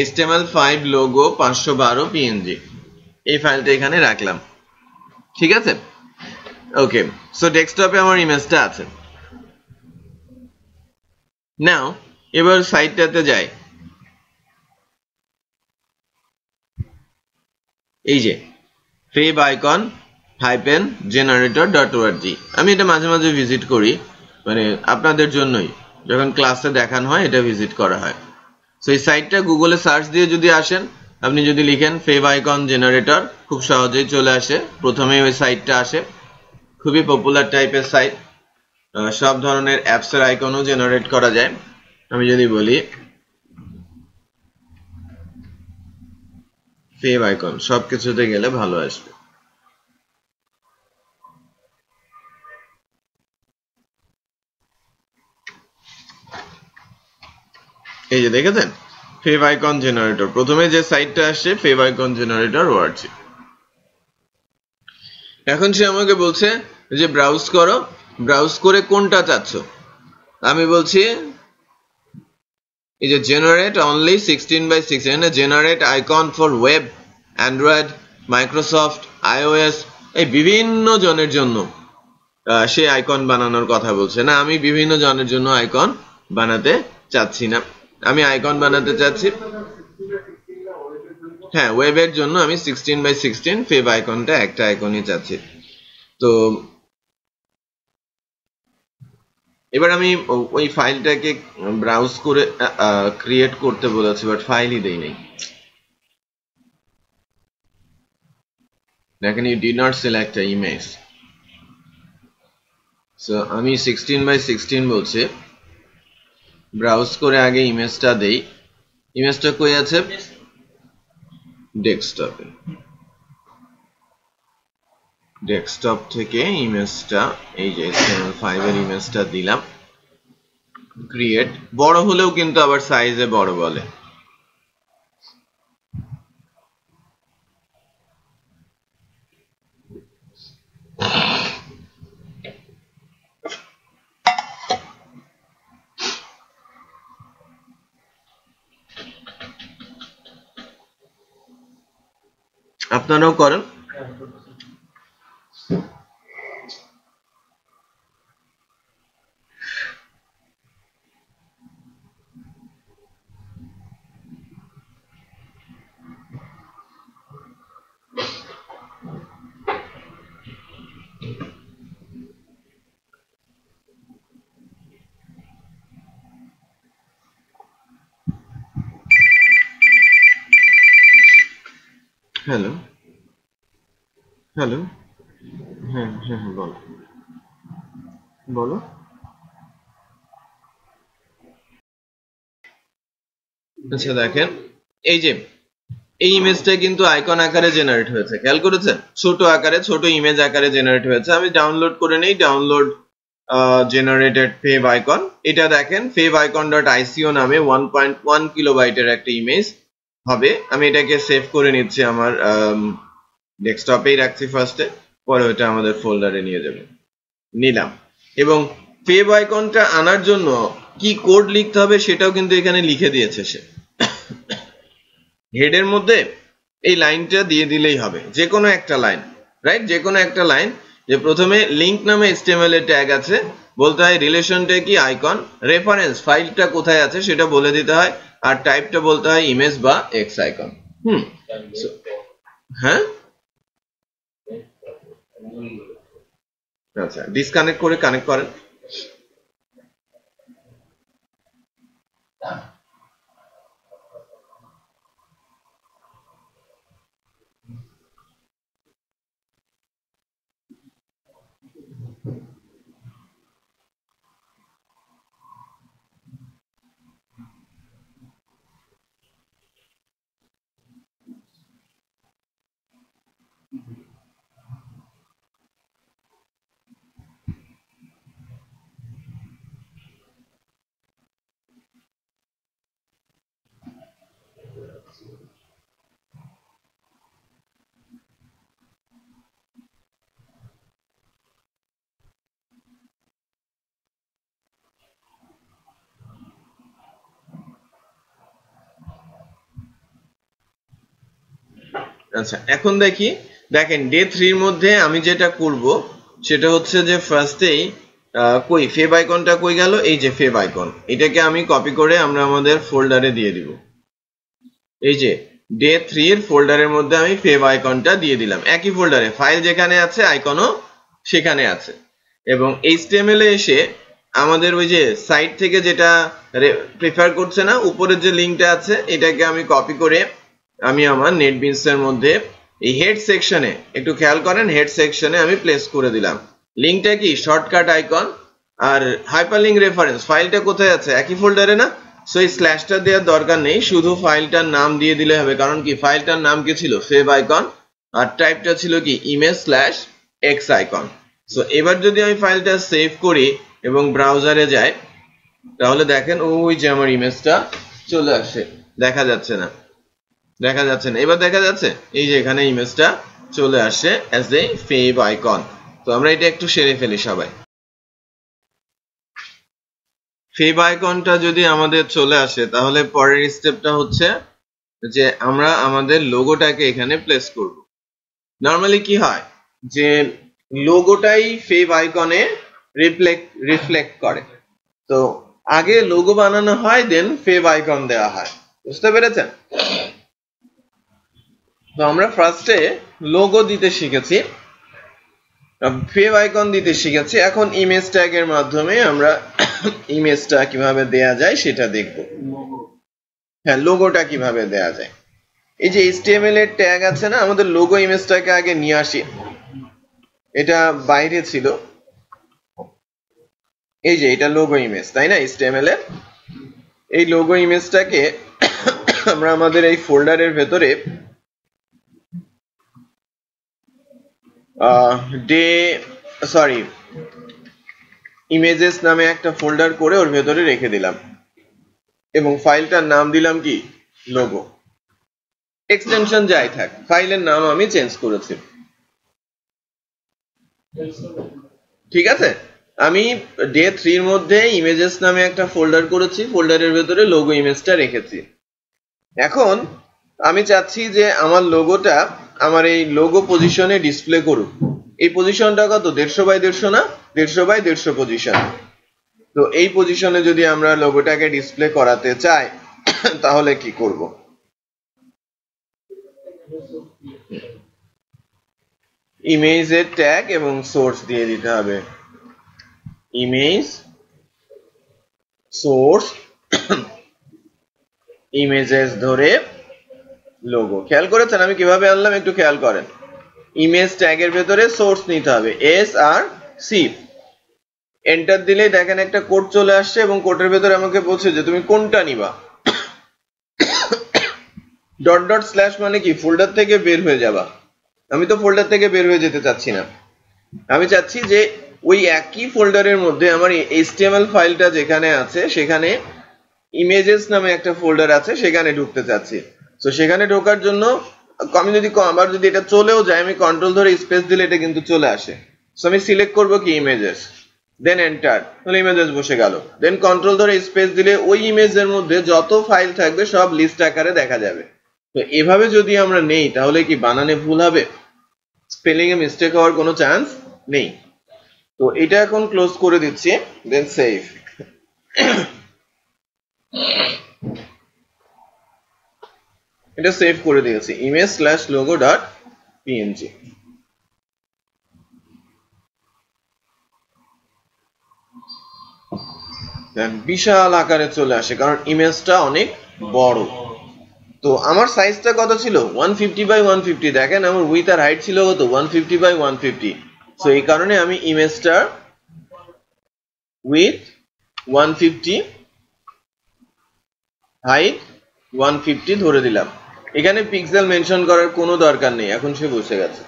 HTML5 লোগো 512 PNG, এই ফাইলটা এখানে রাখলাম, ঠিক আছে? ওকে, সো ডেস্কটপে আমার ইমেজটা আছে। নাও এবার সাইটটাতে যাই। এই যে favicon-generator.org, আমি এটা মাঝে মাঝে ভিজিট করি, মানে আপনাদের জন্যই, যখন ক্লাসে দেখানো হয় এটা ভিজিট করা হয়। সো এই সাইটটা গুগলে সার্চ দিয়ে যদি আসেন, আপনি যদি লিখেন favicon generator, খুব সহজেই চলে আসে। প্রথমেই ওই সাইটটা আসে, খুবই পপুলার টাইপের সাইট। সব ধরনের অ্যাপসের আইকনও জেনারেট করা যায়। আমি যদি বলি favicon, সবকিছুতে গেলে ভালো আসবে। এই যে দেখেছেন favicon generator, প্রথমে যে সাইটটা আসছে favicon generator.org। এখন সে আমাকে বলছে যে ব্রাউজ করো, ব্রাউজ করে কোনটা চাচ্ছ। আমি বলছি এই যে জেনারেট অনলি 16:16, এখানে generate icon for web, Android, Microsoft, iOS, এই বিভিন্ন জনের জন্য সে আইকন বানানোর কথা বলছে। না, আমি বিভিন্ন জনের জন্য আইকন বানাতে চাচ্ছি না, আমি আইকন বানাতে চাচ্ছি, হ্যাঁ, ওয়েবের জন্য আমি 16:16 ফেভ আইকনটা একটা আইকনই চাচ্ছি। তো এবার আমি ওই ফাইলটাকে ব্রাউজ করে ক্রিয়েট করতে বলেছি, বাট ফাইলই দেই নাই। দেখেন, you did not select a image. So আমি 16:16 বলছি, ব্রাউজ করে আগে ইমেজটা দেই। ইমেজটা কই আছে? ডেস্কটপে। ডেস্কটপ থেকে ইমেজটা, এই যে HTML5 এর ইমেজটা দিলাম, ক্রিয়েট। বড় হলেও কিন্তু আবার সাইজে বড় বলে। আপনারাও করেন। হ্যালো হ্যালো, হ্যাঁ হ্যাঁ হ্যাঁ, বলো বলো। আচ্ছা দেখেন, এই যে এই ইমেজটা কিন্তু আইকন আকারে জেনারেট হয়েছে, খেয়াল করেছেন? ছোট আকারে, ছোট ইমেজ আকারে জেনারেট হয়েছে। আমি ডাউনলোড করে নেই, ডাউনলোড জেনারেটেড ফেভ আইকন। এটা দেখেন favicon.ico নামে 1.1 কিলোবাইটের একটা ইমেজ হবে। আমি এটাকে সেভ করে নিচ্ছি, আমার ডেস্কটপেই রাখছি ফার্স্টে, পরে ওটা আমাদের ফোল্ডারে নিয়ে যাবে। নিলাম, এবং ফেভ আইকনটা আনার জন্য কি কোড লিখতে হবে সেটাও কিন্তু এখানে লিখে দিয়েছে সে। হেডের মধ্যে এই লাইনটা দিয়ে দিলেই হবে, যে কোনো একটা লাইন, রাইট? যে কোনো একটা লাইন, যে প্রথমে লিংক নামে HTML এর ট্যাগ আছে, বলতে হয় রিলেশনটা কি আইকন, রেফারেন্স ফাইলটা কোথায় আছে সেটা বলে দিতে হয়, আর টাইপটা বলতে হয় ইমেজ বা এক্স আইকন। হ্যাঁ, আচ্ছা, ডিসকানেক্ট করে কানেক্ট করেন। আচ্ছা এখন দেখেন ডে 3 এর মধ্যে আমি যেটা করব সেটা হচ্ছে যে ফার্স্টেই কই ফেভ আইকনটা কই গেল, এই যে ফেভ আইকন, এটাকে আমি কপি করে আমরা আমাদের ফোল্ডারে দিয়ে দিব। এই যে ডে 3 এর ফোল্ডারের মধ্যে আমি ফেভ আইকনটা দিয়ে দিলাম, একই ফোল্ডারে ফাইল যেখানে আছে আইকনও সেখানে আছে। এবং এইচটিএমএল এ এসে আমাদের ওই যে সাইট থেকে যেটা প্রেফার করছে না, উপরের যে লিংকটা আছে এটাকে আমি কপি করে আমি আমার নেটবিনস এর মধ্যে এই হেড সেকশনে, একটু খেয়াল করেন, হেড সেকশনে আমি প্লেস করে দিলাম। লিংকটা কি শর্টকাট আইকন, আর হাইপারলিংক রেফারেন্স ফাইলটা কোথায় আছে, একই ফোল্ডারে না, সো এই স্ল্যাশটা দেওয়ার দরকার নেই, শুধু ফাইলটার নাম দিয়ে দিলে হবে। কারণ কি ফাইলটার নাম কি ছিল, ফেভ আইকন, আর টাইপটা ছিল কি image/x আইকন। সো এবার যদি আমি ফাইলটা সেভ করি এবং ব্রাউজারে যাই, তাহলে দেখেন ওই যে আমার ইমেজটা চলে আসে। দেখা যাচ্ছে না, এবার দেখা যাচ্ছে, এই যে এখানে ইমেজটা চলে আসে অ্যাজ এ ফেভ আইকন। তো আমরা এটা একটু সেরে ফেলি সবাই। ফেভ আইকনটা যদি আমাদের চলে আসে, তাহলে পরের স্টেপটা হচ্ছে যে আমরা আমাদের লোগোটাকে এখানে প্লেস করব। নরমালি কি হয় যে লোগোটাই ফেভ আইকনে রিফ্লেক্ট করে, তো আগে লোগো বানানো হয়, দেন ফেভ আইকন দেওয়া হয়। বুঝতে পেরেছেন? তো আমরা ফার্স্টে লোগো দিতে শিখেছি, ফেভ আইকন দিতে শিখেছি, এখন ইমেজ ট্যাগের মাধ্যমে আমরা ইমেজটা কিভাবে দেয়া যায় সেটা দেখব। হ্যাঁ, লোগোটা কিভাবে দেয়া যায়। এই যে এইচটিএমএল এর ট্যাগ আছে না, আমাদের লোগো ইমেজটাকে আগে নিয়ে আসি, এটা বাইরে ছিল, এই যে এটা লোগো ইমেজ, তাই না? এইচটিএমএল এর এই লোগো ইমেজটাকে আমরা আমাদের এই ফোল্ডারের ভেতরে ইমেজেস নামে একটা ফোল্ডার করে ওর ভেতরে রেখে দিলাম এবং ফাইলটার নাম দিলাম কি, লোগো। এক্সটেনশন যাই থাক, ফাইলের নাম আমি চেঞ্জ করেছি। ঠিক আছে, আমি ডে 3 এর মধ্যে ইমেজেস নামে একটা ফোল্ডার করেছি, ফোল্ডারের ভেতরে লোগো ইমেজটা রেখেছি। এখন আমি চাচ্ছি যে আমার লোগোটা আমার এই লোগো পজিশনে ডিসপ্লে করুক। এই পজিশনটা কত, 150 x 150 না, 150 x 150 পজিশন। তো এই পজিশনে যদি আমরা লোগোটাকে ডিসপ্লে করাতে চাই তাহলে কি করব? ইমেজের ট্যাগ এবং সোর্স দিয়ে দিতে হবে, ইমেজ সোর্স ইমেজেস ধরে লোগো। খেয়াল করেছেন আমি কিভাবে আনলাম, একটু খেয়াল করেন। ইমেজ ট্যাগের ভেতরে সোর্স নিতে হবে, এস আর সি, এন্টার দিলেই দেখেন একটা কোড চলে আসছে এবং কোডের ভেতরে আমাকে বলছে যে তুমি কোনটা নিবা। ডট ডট স্ল্যাশ মানে কি, ফোল্ডার থেকে বের হয়ে যাবা। আমি তো ফোল্ডার থেকে বের হয়ে যেতে চাচ্ছি না, আমি চাচ্ছি যে ওই একই ফোল্ডারের মধ্যে আমার এইচটিএমএল ফাইলটা যেখানে আছে সেখানে ইমেজেস নামে একটা ফোল্ডার আছে, সেখানে ঢুকতে চাচ্ছি। তো সেখানে ঢোকার জন্য আমি যদি আবার যদি এটা চলেও যায়, আমি কন্ট্রোল ধরে স্পেস দিলে এটা কিন্তু চলে আসে। সো আমি সিলেক্ট করব কি, ইমেজেস, দেন এন্টার, তাহলে ইমেজেস বসে গেল। দেন কন্ট্রোল ধরে স্পেস দিলে ওই ইমেজের মধ্যে যত ফাইল থাকবে সব লিস্ট আকারে দেখা যাবে। তো এভাবে যদি আমরা নেই তাহলে কি বানানে ভুল হবে, স্পেলিং এ মিস্টেক হওয়ার কোনো চান্স নেই। তো এটা এখন ক্লোজ করে দিচ্ছি, দেন সেভ। এটা সেভ করে দিয়েছি, image/logo.png। বিশাল আকারে চলে আসে কারণ ইমেজটা অনেক বড়। তো আমার সাইজটা কত ছিল, 150 by 150। দেখেন আমার উইথ আর হাইট ছিল কত, 150 by 150। সো এই কারণে আমি ইমেজটা উইথ 150, হাইট 150 ধরে দিলাম। এখানে পিক্সেল মেনশন করার কোনো দরকার নেই, এখন সে বুঝে গেছে।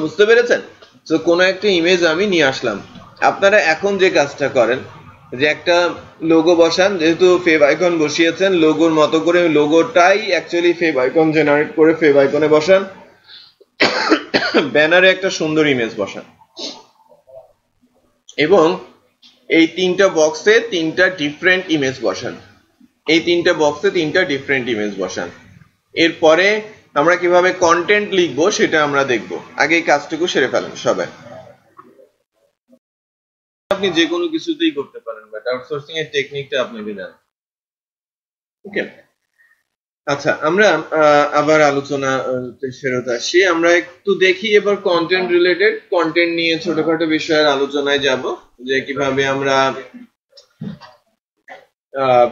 বুঝতে পেরেছেন? তো কোনো একটা ইমেজ আমি নিয়ে আসলাম। আপনারা এখন যে কাজটা করেন যে একটা লোগো বসান, যেহেতু ফেভ আইকন বসিয়েছেন লোগোর মতো করে লোগোটাই অ্যাকচুয়ালি ফেভ আইকন জেনারেট করে ফেভ আইকনে বসান, ব্যানারে একটা সুন্দর ইমেজ বসান এবং এই তিনটা বক্সে তিনটা ডিফারেন্ট ইমেজ বসান। এই তিনটা বক্সে তিনটা ডিফারেন্ট ইমেজ বসান। এরপরে আমরা কিভাবে কন্টেন্ট লিখবো সেটা আমরা দেখব। আগে এই কাজটুকু সেরে ফেলেন সবাই। আপনি যে কোনো কিছুতেই করতে পারেন, বাট আউটসোর্সিং এর টেকনিকটা আপনাকে জানেন। ওকে, আচ্ছা আমরা আবার আলোচনা ফেরত আসি। আমরা একটু দেখি এবার কন্টেন্ট রিলেটেড, কন্টেন্ট নিয়ে ছোটখাটো বিষয়ের আলোচনায় যাব, যে কিভাবে আমরা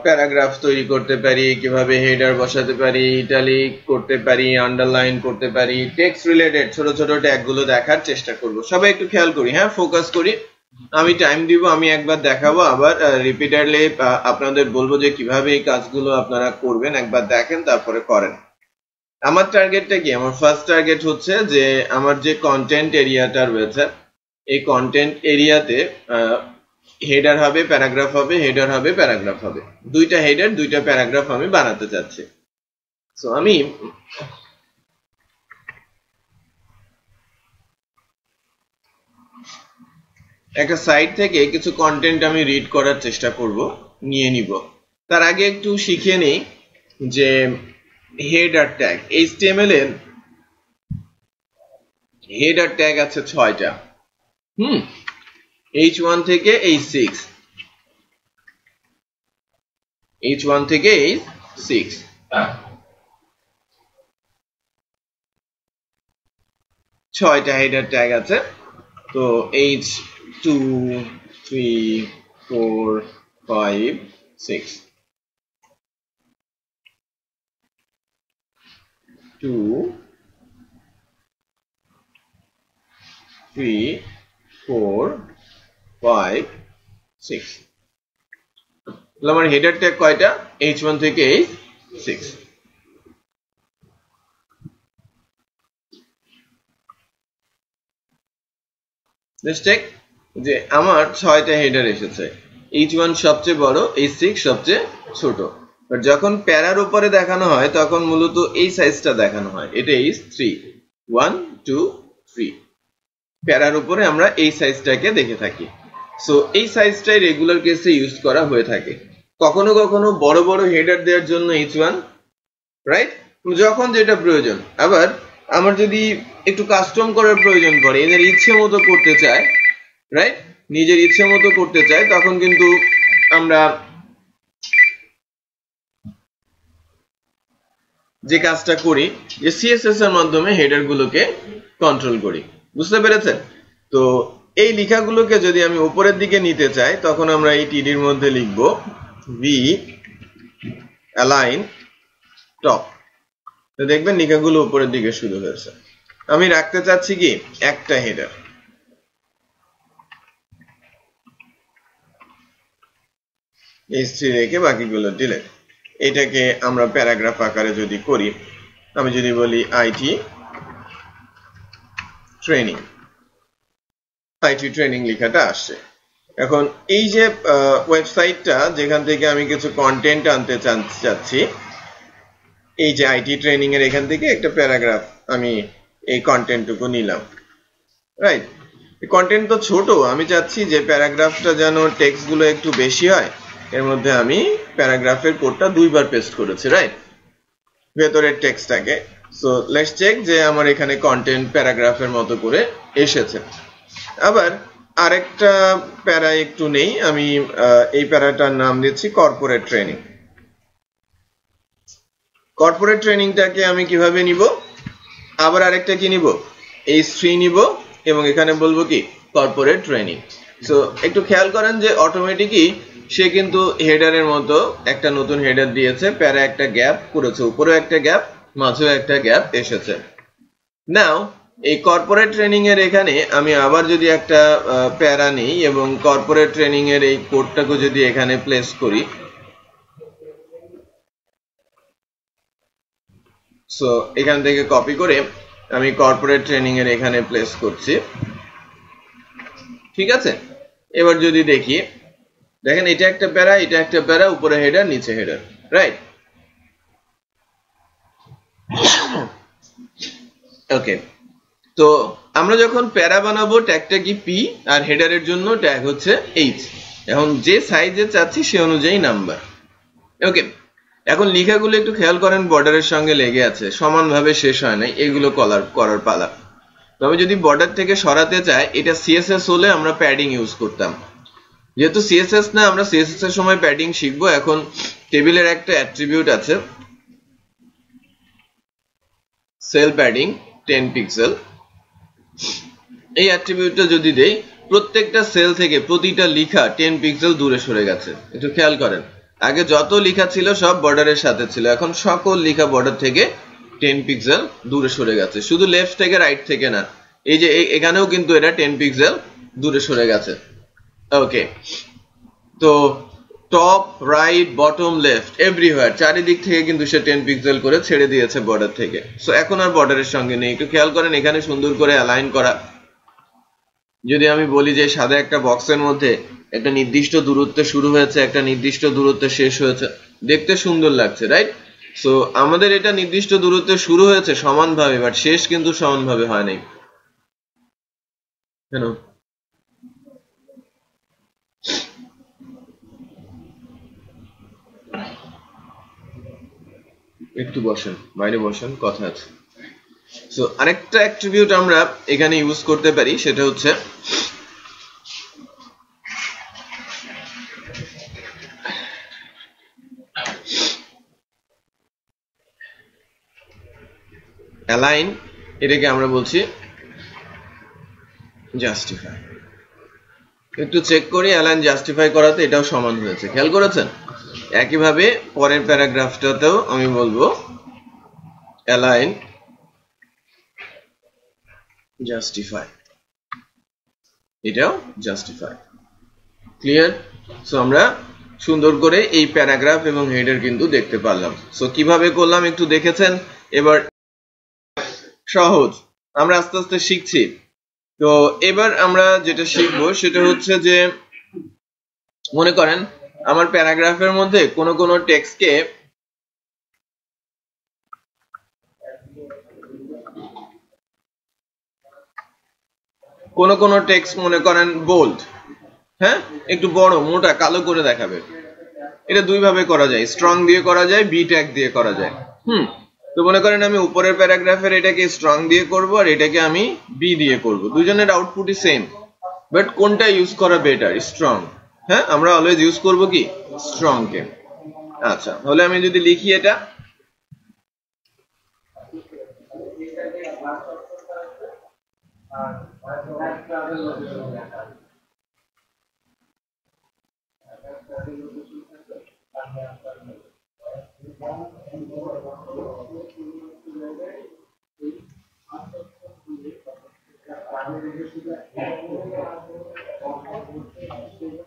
প্যারাগ্রাফ তৈরি করতে পারি, কিভাবে হেডার বসাতে পারি, ইটালিক করতে পারি, আন্ডারলাইন করতে পারি, টেক্সট রিলেটেড ছোট ছোট ট্যাগ গুলো দেখার চেষ্টা করব। সবাই একটু খেয়াল করি, হ্যাঁ ফোকাস করি। আমি টাইম দিব, আমি একবার দেখাবো, আবার রিপিটারলি আপনাদের বলবো যে কিভাবে এই কাজগুলো আপনারা করবেন। একবার দেখেন তারপরে করেন। আমার টার্গেটটা কি? আমার ফার্স্ট টার্গেট হচ্ছে যে আমার যে কন্টেন্ট এরিয়াটা রয়েছে এই কন্টেন্ট এরিয়াতে হেডার হবে, প্যারাগ্রাফ হবে, হেডার হবে, প্যারাগ্রাফ হবে, দুইটা হেডার দুইটা প্যারাগ্রাফ আমি বানাতে চাচ্ছি। সো আমি একটা সাইট থেকে কিছু কন্টেন্ট আমি রিড করার চেষ্টা করব, নিয়ে নিব। তার আগে একটু শিখে নেই যে হেডার ট্যাগ, HTML এর হেডার ট্যাগ আছে 6টা। H1 থেকে H6, H1 থেকে H6 6টা হেডার ট্যাগ আছে। তো H2 3 4 5 6 2 3 4 5 6। আমার হেডার ট্যাগ কয়টা? H1 থেকে H6। Let's check যে আমার 6টা হেডার এসেছে। H1 সবচেয়ে বড়, H6 সবচেয়ে ছোট। বাট যখন প্যারার উপরে দেখানো হয় তখন মূলত এই সাইজটা দেখানো হয়। এটা H3 1 2 3। প্যারার উপরে আমরা এই সাইজটাকে দেখে থাকি। সো এই সাইজটাই রেগুলার কেসে ইউজ করা হয়ে থাকে। কখনো কখনো বড় বড় হেডার দেওয়ার জন্য H1, রাইট, যখন যেটা প্রয়োজন। আবার আমার যদি একটু কাস্টম করার প্রয়োজন পড়ে, এদের ইচ্ছে মতো করতে চায়, রাইট, নিজের ইচ্ছে মতো করতে চায়, তখন কিন্তু আমরা যে কাজটা করি যে CSS এর মাধ্যমে হেডার গুলোকে কন্ট্রোল করি। বুঝতে পেরেছেন? তো এই লেখাগুলোকে যদি আমি উপরের দিকে নিতে চাই তখন আমরা এই টিডির মধ্যে লিখব v align top। তো দেখবেন লেখাগুলো উপরের দিকে শুরু হয়েছে। আমি রাখতে চাচ্ছি কি একটা হেডার, H3 রেখে বাকিগুলো ডিলিট। এটাকে আমরা প্যারাগ্রাফ আকারে যদি করি, আমি যদি বলি IT ট্রেনিং লেখাটা আসছে। এখন এই যে ওয়েবসাইটটা যেখান থেকে আমি কিছু কন্টেন্ট আনতে চাচ্ছি, এই যে IT ট্রেনিং এর এখান থেকে একটা প্যারাগ্রাফ আমি এই কন্টেন্টটুকু নিলাম, রাইট। এই কন্টেন্ট তো ছোট, আমি চাচ্ছি যে প্যারাগ্রাফটা যেন টেক্সট গুলো একটু বেশি হয়। এর মধ্যে আমি প্যারাগ্রাফের কোডটা দুইবার পেস্ট করেছি, রাইট, ভেতরের টেক্সটটাকে। সো লেটস চেক যে আমার এখানে কন্টেন্ট প্যারাগ্রাফের মতো করে এসেছে। আবার আরেকটা প্যারা একটু নেই, আমি এই প্যারাটার নাম দিচ্ছি কর্পোরেট ট্রেনিং। কর্পোরেট ট্রেনিংটাকে আমি কিভাবে নিব? আবার আরেকটা কি নিব? H3 নিব এবং এখানে বলবো কি কর্পোরেট ট্রেনিং। সো একটু খেয়াল করেন যে অটোমেটিকই সে কিন্তু হেডারের মতো একটা নতুন হেডার দিয়েছে, প্যারা একটা গ্যাপ করেছে, উপরেও একটা গ্যাপ, মাঝেও একটা গ্যাপ এসেছে। নাও এই কর্পোরেট ট্রেনিং এর এখানে আমি আবার যদি একটা প্যারা নিই এবং কর্পোরেট ট্রেনিং এর এই কোডটাকে যদি এখানে প্লেস করি, সো এখান থেকে কপি করে আমি কর্পোরেট ট্রেনিং এর এখানে প্লেস করছি, ঠিক আছে। এবার যদি দেখি, দেখেন এটা একটা প্যারা, এটা একটা প্যারা, উপরে হেডার নিচে হেডার, রাইট? ওকে, তো আমরা যখন প্যারা বানাবো ট্যাগটা কি পি, আর হেডারের জন্য ট্যাগ হচ্ছে এইচ। এখন যে সাইজে চাচ্ছি সে অনুযায়ী নাম্বার। ওকে, এখন লেখাগুলো একটু খেয়াল করেন, বর্ডারের সঙ্গে লেগে আছে, সমানভাবে শেষ হয় নাই, এগুলো করার পালা। তবে যদি বর্ডার থেকে সরাতে চাই, এটা সিএসএস হলে আমরা প্যাডিং ইউজ করতাম, যেহেতু সিএসএস না, আমরা সিএসএস এর সময় প্যাডিং শিখবো। এখন টেবিলের একটা অ্যাট্রিবিউট আছে সেল প্যাডিং 10 পিক্সেল, এই অ্যাট্রিবিউটটা যদি দেই, প্রত্যেকটা সেল থেকে প্রতিটা লেখা 10 পিক্সেল দূরে সরে গেছে। একটু খেয়াল করেন, আগে যত লেখা ছিল সব বর্ডারের সাথে ছিল, এখন সকল লেখা বর্ডার থেকে 10 পিক্সেল দূরে সরে গেছে, শুধু লেফট থেকে রাইট থেকে না, এই যে এখানেও কিন্তু এটা 10 পিক্সেল দূরে সরে গেছে। ওকে, তো top right bottom left everywhere চারিদিক থেকে কিন্তু সে 10 পিক্সেল করে ছেড়ে দিয়েছে বর্ডার থেকে। সো এখন আর বর্ডারের সঙ্গে নেই। একটু খেয়াল করেন, এখানে সুন্দর করে অ্যালাইন করা। যদি আমি বলি যে সাদা একটা বক্সের মধ্যে একটা নির্দিষ্ট দূরত্বে শুরু হয়েছে, একটা নির্দিষ্ট দূরত্বে শেষ হয়েছে, দেখতে সুন্দর লাগছে, রাইট? সো আমাদের এটা নির্দিষ্ট দূরত্বে শুরু হয়েছে সমানভাবে, বাট শেষ কিন্তু সমানভাবে হয় নাই। কেন? একটু বসেন, বাইরে বসেন, কথা আছে। সো আরেকটা অ্যাট্রিবিউট আমরা এখানে ইউজ করতে পারি, সেটা হচ্ছে অ্যালাইন, এটাকে আমরা বলছি জাস্টিফাই। একটু চেক করি, অ্যালাইন জাস্টিফাই করাতে এটাও সমান হয়েছে, খেয়াল করেছেন? একইভাবে পরের প্যারাগ্রাফটাতেও আমি বলবো অ্যালাইন জাস্টিফাই, এটাও জাস্টিফাই। ক্লিয়ার? সো আমরা সুন্দর করে এই প্যারাগ্রাফ এবং হেডার কিন্তু দেখতে পারলাম। সো কিভাবে করলাম একটু দেখেছেন। এবার সহজ, আমরা আস্তে আস্তে শিখছি। তো এবার আমরা যেটা শিখবো সেটা হচ্ছে যে, মনে করেন আমার প্যারাগ্রাফের মধ্যে কোনো টেক্সটকে কোনো টেক্সট মনে করেন বোল্ড, হ্যাঁ, একটু বড় মোটা কালো করে দেখাবে। এটা দুই ভাবে করা যায়, স্ট্রং দিয়ে করা যায়, বি ট্যাগ দিয়ে করা যায়। তো মনে করেন আমি উপরের প্যারাগ্রাফের এটাকে স্ট্রং দিয়ে করব, আর এটাকে আমি বি দিয়ে করব, দুজনের আউটপুটই সেম, বাট কোনটা ইউজ করা বেটার? স্ট্রং। হ্যাঁ, আমরা অলওয়েজ ইউজ করব কি? স্ট্রং কে। আচ্ছা, তাহলে আমি যদি লিখি এটা,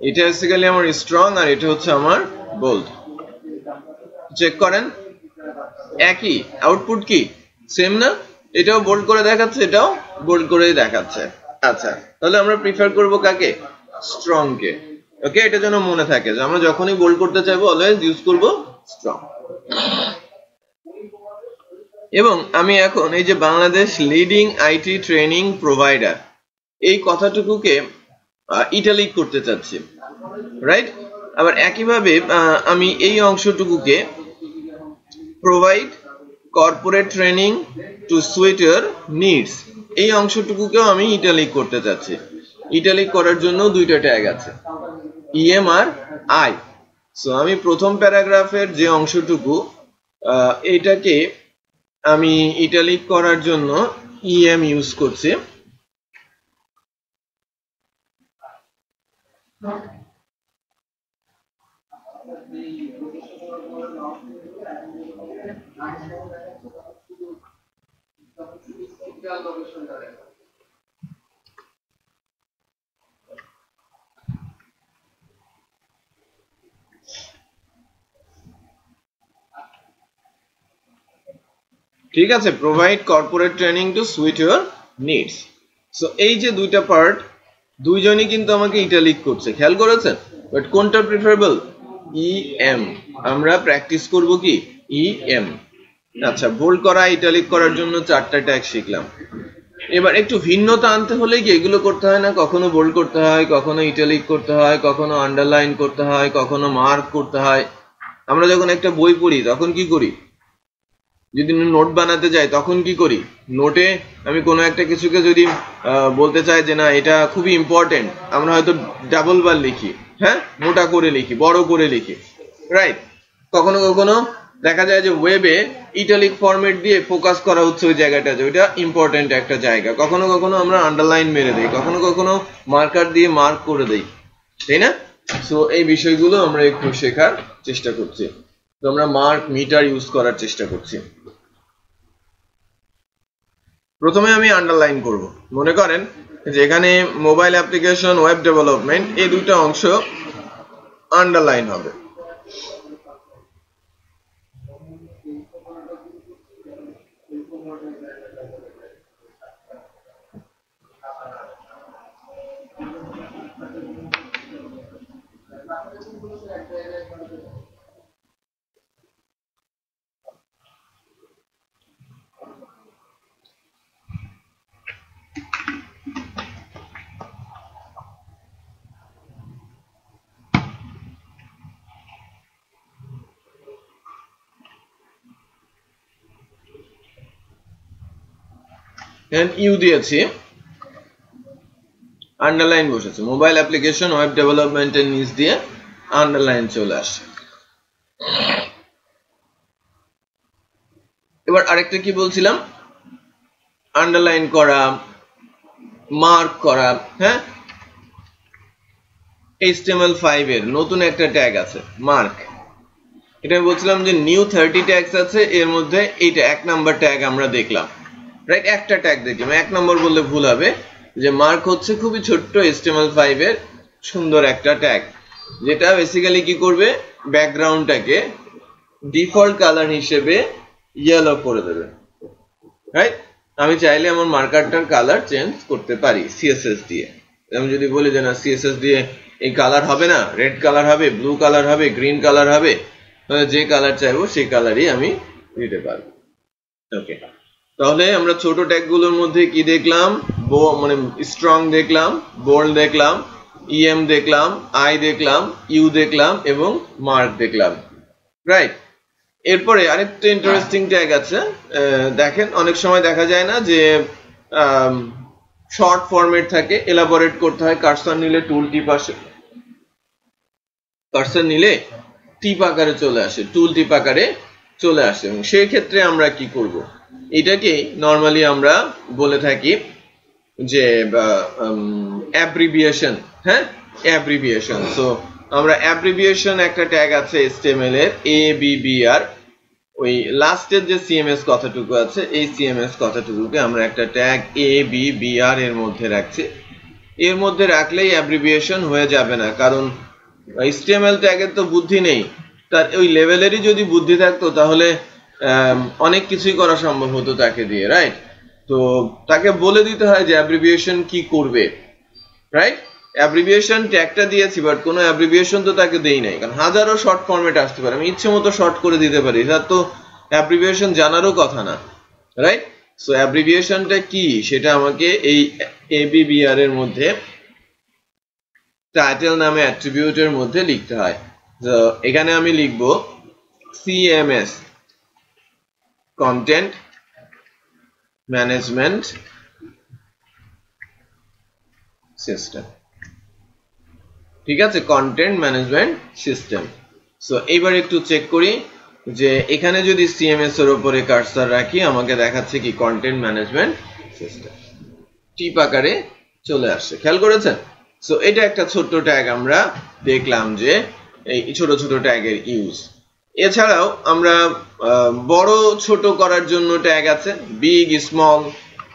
এটা বেসিক্যালি আমার স্ট্রং, আর এটা হচ্ছে আমার বোল্ড। চেক করেন, একই আউটপুট কি? সেম না? এটাও বোল্ড করে দেখাচ্ছে, এটাও বোল্ড করেই দেখাচ্ছে। আচ্ছা, তাহলে আমরা প্রিফার করব কাকে? স্ট্রং কে। ওকে, এটা যেন মনে থাকে যে আমরা যখনই বোল্ড করতে চাইবো অলওয়েজ ইউজ করব স্ট্রং। এবং আমি এখন এই যে Bangladesh leading IT training provider, এই কথাটুকুকে ইটালিক করতে চাচ্ছি, রাইট? আবার একইভাবে আমি এই অংশটুকুকে provide corporate training to suit your needs, এই অংশটুকুকেও আমি ইটালিক করতে চাচ্ছি। ইটালিক করার জন্য দুইটা ট্যাগ আছে, ইএম আর আই। সো আমি প্রথম প্যারাগ্রাফের যে অংশটুকু, এইটাকে আমি ইটালিক করার জন্য ইএম ইউজ করছি। ঠিক আছে, provide corporate training to sweet your needs. So এই যে দুইটা পার্ট দুইজনই কিন্তু আমাকে ইটালিক করছে, খেয়াল করেছেন? বাট কোনটা প্রিফারেবল? EM। আমরা প্র্যাকটিস করব কি EM। আচ্ছা, বোল্ড করা ইটালিক করার জন্য 4টা ট্যাগ শিখলাম। এবার একটু ভিন্নতা আনতে হলে কি এগুলো করতে হয় না? কখনো বোল্ড করতে হয়, কখনো ইটালিক করতে হয়, কখনো আন্ডারলাইন করতে হয়, কখনো মার্ক করতে হয়। আমরা যখন একটা বই পড়ি তখন কি করি? যদি নোট বানাতে যাই তখন কি করি? নোটে আমি কোনো একটা কিছুকে যদি বলতে চাই যে না এটা খুবই ইম্পর্টেন্ট, আমরা হয়তো ডাবল বার লিখি, হ্যাঁ, মোটা করে লিখি, বড় করে লিখি, রাইট? কখনো কখনো দেখা যায় যে ওয়েবে ইটালিক ফরম্যাট দিয়ে ফোকাস করা হচ্ছে ওই জায়গাটা, যে ওইটা ইম্পর্টেন্ট একটা জায়গা। কখনো কখনো আমরা আন্ডারলাইন মেরে দেই, কখনো কখনো মার্কার দিয়ে মার্ক করে দেই, তাই না? সো এই বিষয়গুলো আমরা একটু শেখার চেষ্টা করছি। তো আমরা মার্ক মিটার ইউজ করার চেষ্টা করছি। প্রথমে আমি আন্ডারলাইন করব। মনে করেন যে এখানে মোবাইল অ্যাপ্লিকেশন ওয়েব ডেভেলপমেন্ট এই দুইটা অংশ আন্ডারলাইন হবে। ইউ দিয়েছি, আন্ডারলাইন বসেছে, মোবাইল অ্যাপ্লিকেশন ওয়েব ডেভেলপমেন্টের নিচ দিয়ে আন্ডারলাইন চলে আসে। এবার আরেকটা কি বলছিলাম? আন্ডারলাইন করা, মার্ক করা, হ্যাঁ। HTML5 এর নতুন একটা ট্যাগ আছে মার্ক। এটা আমি বলছিলাম যে নিউ 30 ট্যাগস আছে, এর মধ্যে এইটা 1 নাম্বার ট্যাগ আমরা দেখলাম, রাইট? একটা ট্যাগ দেখলাম, 1 নম্বর বললে ভুল হবে, যে মার্ক হচ্ছে খুবই ছোট্ট HTML5 এর সুন্দর একটা ট্যাগ, যেটা বেসিক্যালি কি করবে? ব্যাকগ্রাউন্ডটাকে ডিফল্ট কালার হিসেবে ইয়েলো করে দেবে, রাইট? আমি চাইলে আমার মার্কারটার কালার চেঞ্জ করতে পারি CSS দিয়ে। আমি যদি বলি যে না CSS দিয়ে এই কালার হবে না, রেড কালার হবে, ব্লু কালার হবে, গ্রিন কালার হবে, যে কালার চাইবো সেই কালারই আমি দিতে পারবো। ওকে, তাহলে আমরা ছোট ট্যাগ গুলোর মধ্যে কি দেখলাম? মানে স্ট্রং দেখলাম, বোল্ড দেখলাম, EM দেখলাম, I দেখলাম, U দেখলাম এবং মার্ক দেখলাম, রাইট? এরপরে আরেকটা ইন্টারেস্টিং ট্যাগ আছে, দেখেন অনেক সময় দেখা যায় না যে শর্ট ফরম্যাট থাকে, এলাবোরেট করতে হয়, কার্সর নিলে টুল টিপ আসে, কার্সর নিলে টিপ আকারে চলে আসে, টুল টিপ আকারে চলে আসে। এবং সেই ক্ষেত্রে আমরা কি করব? এটাকে নরমালি আমরা বলে থাকি যে অ্যাব্রিভিয়েশন, হ্যাঁ, অ্যাব্রিভিয়েশন। সো আমরা অ্যাব্রিভিয়েশন একটা ট্যাগ আছে HTML এর ABBR, ওই লাস্টের যে CMS কথাটুকু আছে এই CMS কথাটুকুকে আমরা একটা ট্যাগ ABBR এর মধ্যে রাখছি। এর মধ্যে রাখলেই অ্যাব্রিভিয়েশন হয়ে যাবে না, কারণ HTML ট্যাগের তো বুদ্ধি নেই, তার ওই লেভেলেরই যদি বুদ্ধি থাকতো তাহলে অনেক কিছুই করা সম্ভব হতো তাকে দিয়ে, রাইট? তো তাকে বলে দিতে হয় যে অ্যাব্রিভিয়েশন কি করবে, রাইট? অ্যাব্রিভিয়েশন ট্যাগটা দিয়েছি, বাট কোনো অ্যাব্রিভিয়েশন তো তাকে দেই নাই, কারণ হাজারো শর্ট ফরম্যাট আসতে পারে, আমি ইচ্ছে মতো শর্ট করে দিতে পারি, তার তো অ্যাব্রিভিয়েশন জানারও কথা না, রাইট? সো অ্যাব্রিভিয়েশনটা কি সেটা আমাকে এই ABBR এর মধ্যে টাইটেল নামে অ্যাট্রিবিউটের মধ্যে লিখতে হয়। তো এখানে আমি লিখব CMS, কন্টেন্ট ম্যানেজমেন্ট সিস্টেম, ঠিক আছে, কন্টেন্ট ম্যানেজমেন্ট সিস্টেম। সো এইবার একটু চেক করি যে এখানে যদি CMS এর উপরে কার্সর রাখি আমাকে দেখাচ্ছে কি কন্টেন্ট ম্যানেজমেন্ট সিস্টেম, টিপ আকারে চলে আসছে, খেয়াল করেছেন? সো এটা একটা ছোট্ট ট্যাগ আমরা দেখলাম যে এই ছোট ছোট ট্যাগের ইউজ। এছাড়াও আমরা বড় ছোট করার জন্য ট্যাগ আছে, বিগ স্মল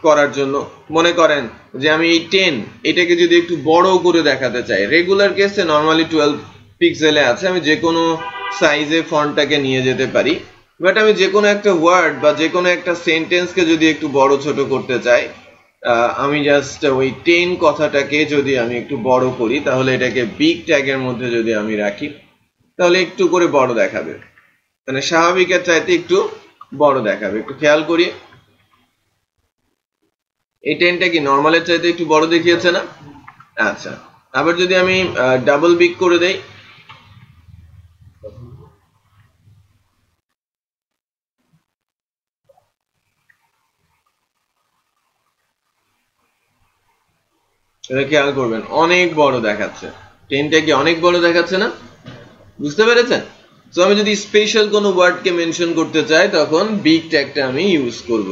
করার জন্য। মনে করেন যে আমি এই 10 এটাকে যদি একটু বড় করে দেখাতে চাই, রেগুলার কেসে নরমালি 12 পিক্সেলে আছে, আমি যে কোনো সাইজে ফন্টটাকে নিয়ে যেতে পারি, বাট আমি যে কোনো একটা ওয়ার্ড বা যে কোনো একটা সেন্টেন্সকে যদি একটু বড় ছোট করতে চাই, আমি জাস্ট ওই 10 কথাটাকে যদি আমি একটু বড় করি, তাহলে এটাকে বিগ ট্যাগের মধ্যে যদি আমি রাখি, তাহলে একটু করে বড় দেখাবে, মানে স্বাভাবিকের চাইতে একটু বড় দেখাবে। একটু খেয়াল করি, এই 10টা কি নর্মালের চাইতে একটু বড় দেখিয়েছে না? আচ্ছা, আবার যদি আমি ডাবল বিগ করে দেই, এটা খেয়াল করবেন অনেক বড় দেখাচ্ছে। 10টা কি অনেক বড় দেখাচ্ছে না? বুঝতে পেরেছেন? তো আমি যদি স্পেশাল কোনো ওয়ার্ডকে মেনশন করতে চাই, তখন বিগ ট্যাগটা আমি ইউজ করব।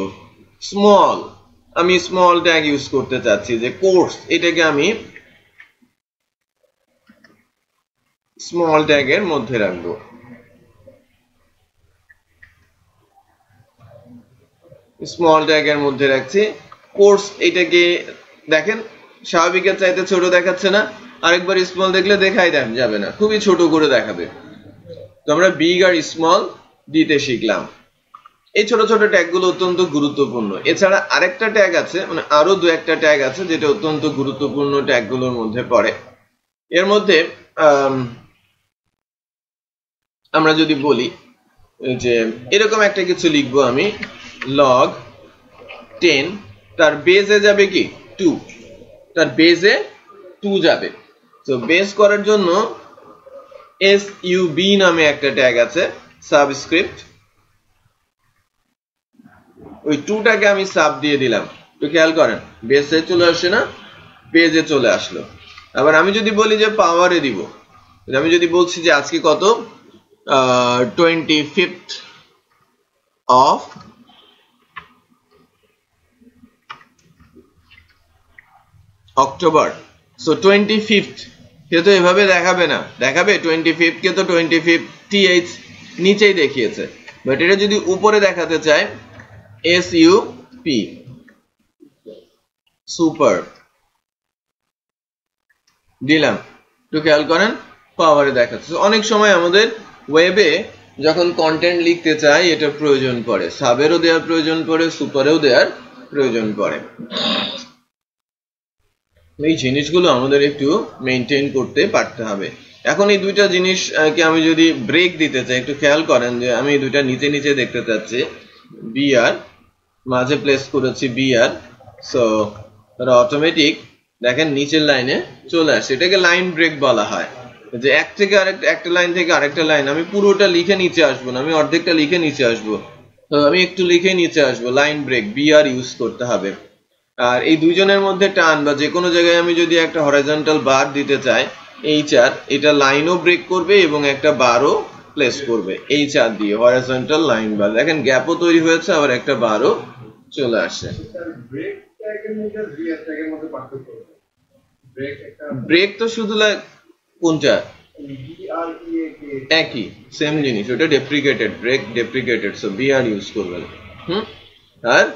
স্মল, আমি স্মল ট্যাগ ইউজ করতে চাচ্ছি, যে কোর্স, এটাকে আমি স্মল ট্যাগের মধ্যে রাখবো। স্মল ট্যাগের মধ্যে রাখছি। কোর্স, এটাকে দেখেন স্বাভাবিকের চাইতে ছোট দেখাচ্ছে না? আরেকবার স্মল দেখলে দেখাই যাবে না, খুবই ছোট করে দেখাবে। তো আমরা বিগ আর স্মল দিতে শিখলাম। এই ছোট ছোট ট্যাগ গুলো অত্যন্ত গুরুত্বপূর্ণ। এছাড়া আরেকটা ট্যাগ আছে, মানে আরো দু একটা ট্যাগ আছে যেটা অত্যন্ত গুরুত্বপূর্ণ ট্যাগ গুলোর মধ্যে পড়ে। এর মধ্যে আমরা যদি বলি যে এরকম একটা কিছু লিখবো আমি, log 10, তার বেজে যাবে কি 2, তার বেজে 2 যাবে। তো বেস করার জন্য sub নামে একটা ট্যাগ আছে, সাবস্ক্রিপ্ট, ওই 2টাকে আমি সাব দিয়ে দিলাম। তো খেয়াল করেন বেসে চলে আসে না, পেজে চলে আসলো। আবার আমি যদি বলি যে পাওয়ারে দিব, আমি যদি বলছি যে আজকে কত 25th of October, so 25th কে তো এভাবে দেখাবে না, দেখাবে 25th কে তো 25th th নিচেই দেখিয়েছে। বাট এটা যদি উপরে দেখাতে চায় sup, সুপার দিলাম, একটু খেয়াল করেন পাওয়ারে দেখাচ্ছে। অনেক সময় আমাদের ওয়েবে যখন কন্টেন্ট লিখতে চাই এটা প্রয়োজন পড়ে, সাবেরও দেওয়ার প্রয়োজন পড়ে, সুপারেও দেওয়ার প্রয়োজন পড়ে। এই জিনিসগুলো আমাদের একটু মেনটেন করতে পারতে হবে। এখন এই দুইটা জিনিসকে আমি যদি ব্রেক দিতে চাই, একটু খেয়াল করেন যে আমি দুইটা নিচে নিচে দেখতে চাচ্ছি, বিআর মাঝে প্লেস করেছি বিআর, সো অটোমেটিক দেখেন নিচের লাইনে চলে আসে। এটাকে লাইন ব্রেক বলা হয়, যে এক থেকে আরেকটা, একটা লাইন থেকে আরেকটা লাইন আমি পুরোটা লিখে নিচে আসবো না, আমি অর্ধেকটা লিখে নিচে আসবো, তো আমি একটু লিখে নিচে আসবো, লাইন ব্রেক বিআর ইউজ করতে হবে। আর এই দুইজনের মধ্যে টান বা যে কোনো জায়গায় আমি যদি একটা হরাইজন্টাল বার দিতে চাই, HR, এটা লাইনও ব্রেক করবে এবং একটা বারও প্লেস করবে। HR দিয়ে হরাইজন্টাল লাইন বার, দেখেন গ্যাপও তৈরি হয়েছে, আবার একটা বারও চলে আসে। ব্রেক তো শুধু কোনটা একই সেম জিনিস, ওটা ডেপ্রিকেটেড, ব্রেক ডেপ্রিকেটেড, সো বিআর ইউজ করবেন। আর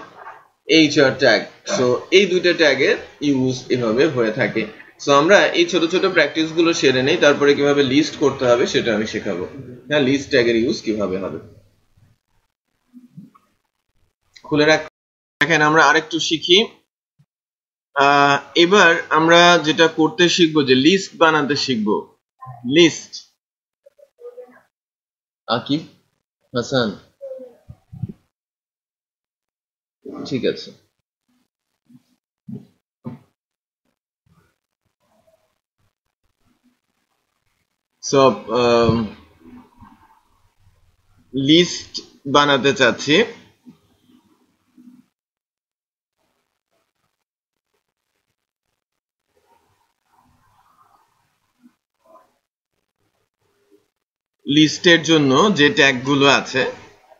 HR ট্যাগ, সো এই দুইটা ট্যাগের ইউজ এভাবে হয়ে থাকে। সো আমরা এই ছোট ছোট প্র্যাকটিস গুলো সেরে নেই, তারপরে কিভাবে লিস্ট করতে হবে সেটা আমি শেখাবো। হ্যাঁ, লিস্ট ট্যাগের ইউজ কিভাবে হবে। খুলে দেখেন আমরা আরেকটু শিখি। এবার আমরা যেটা করতে শিখবো, যে লিস্ট বানাতে শিখবো। লিস্ট, আকিব হাসান, ঠিক আছে। সো লিস্ট বানাতে চাচ্ছি। লিস্টের জন্য যে ট্যাগ গুলো আছে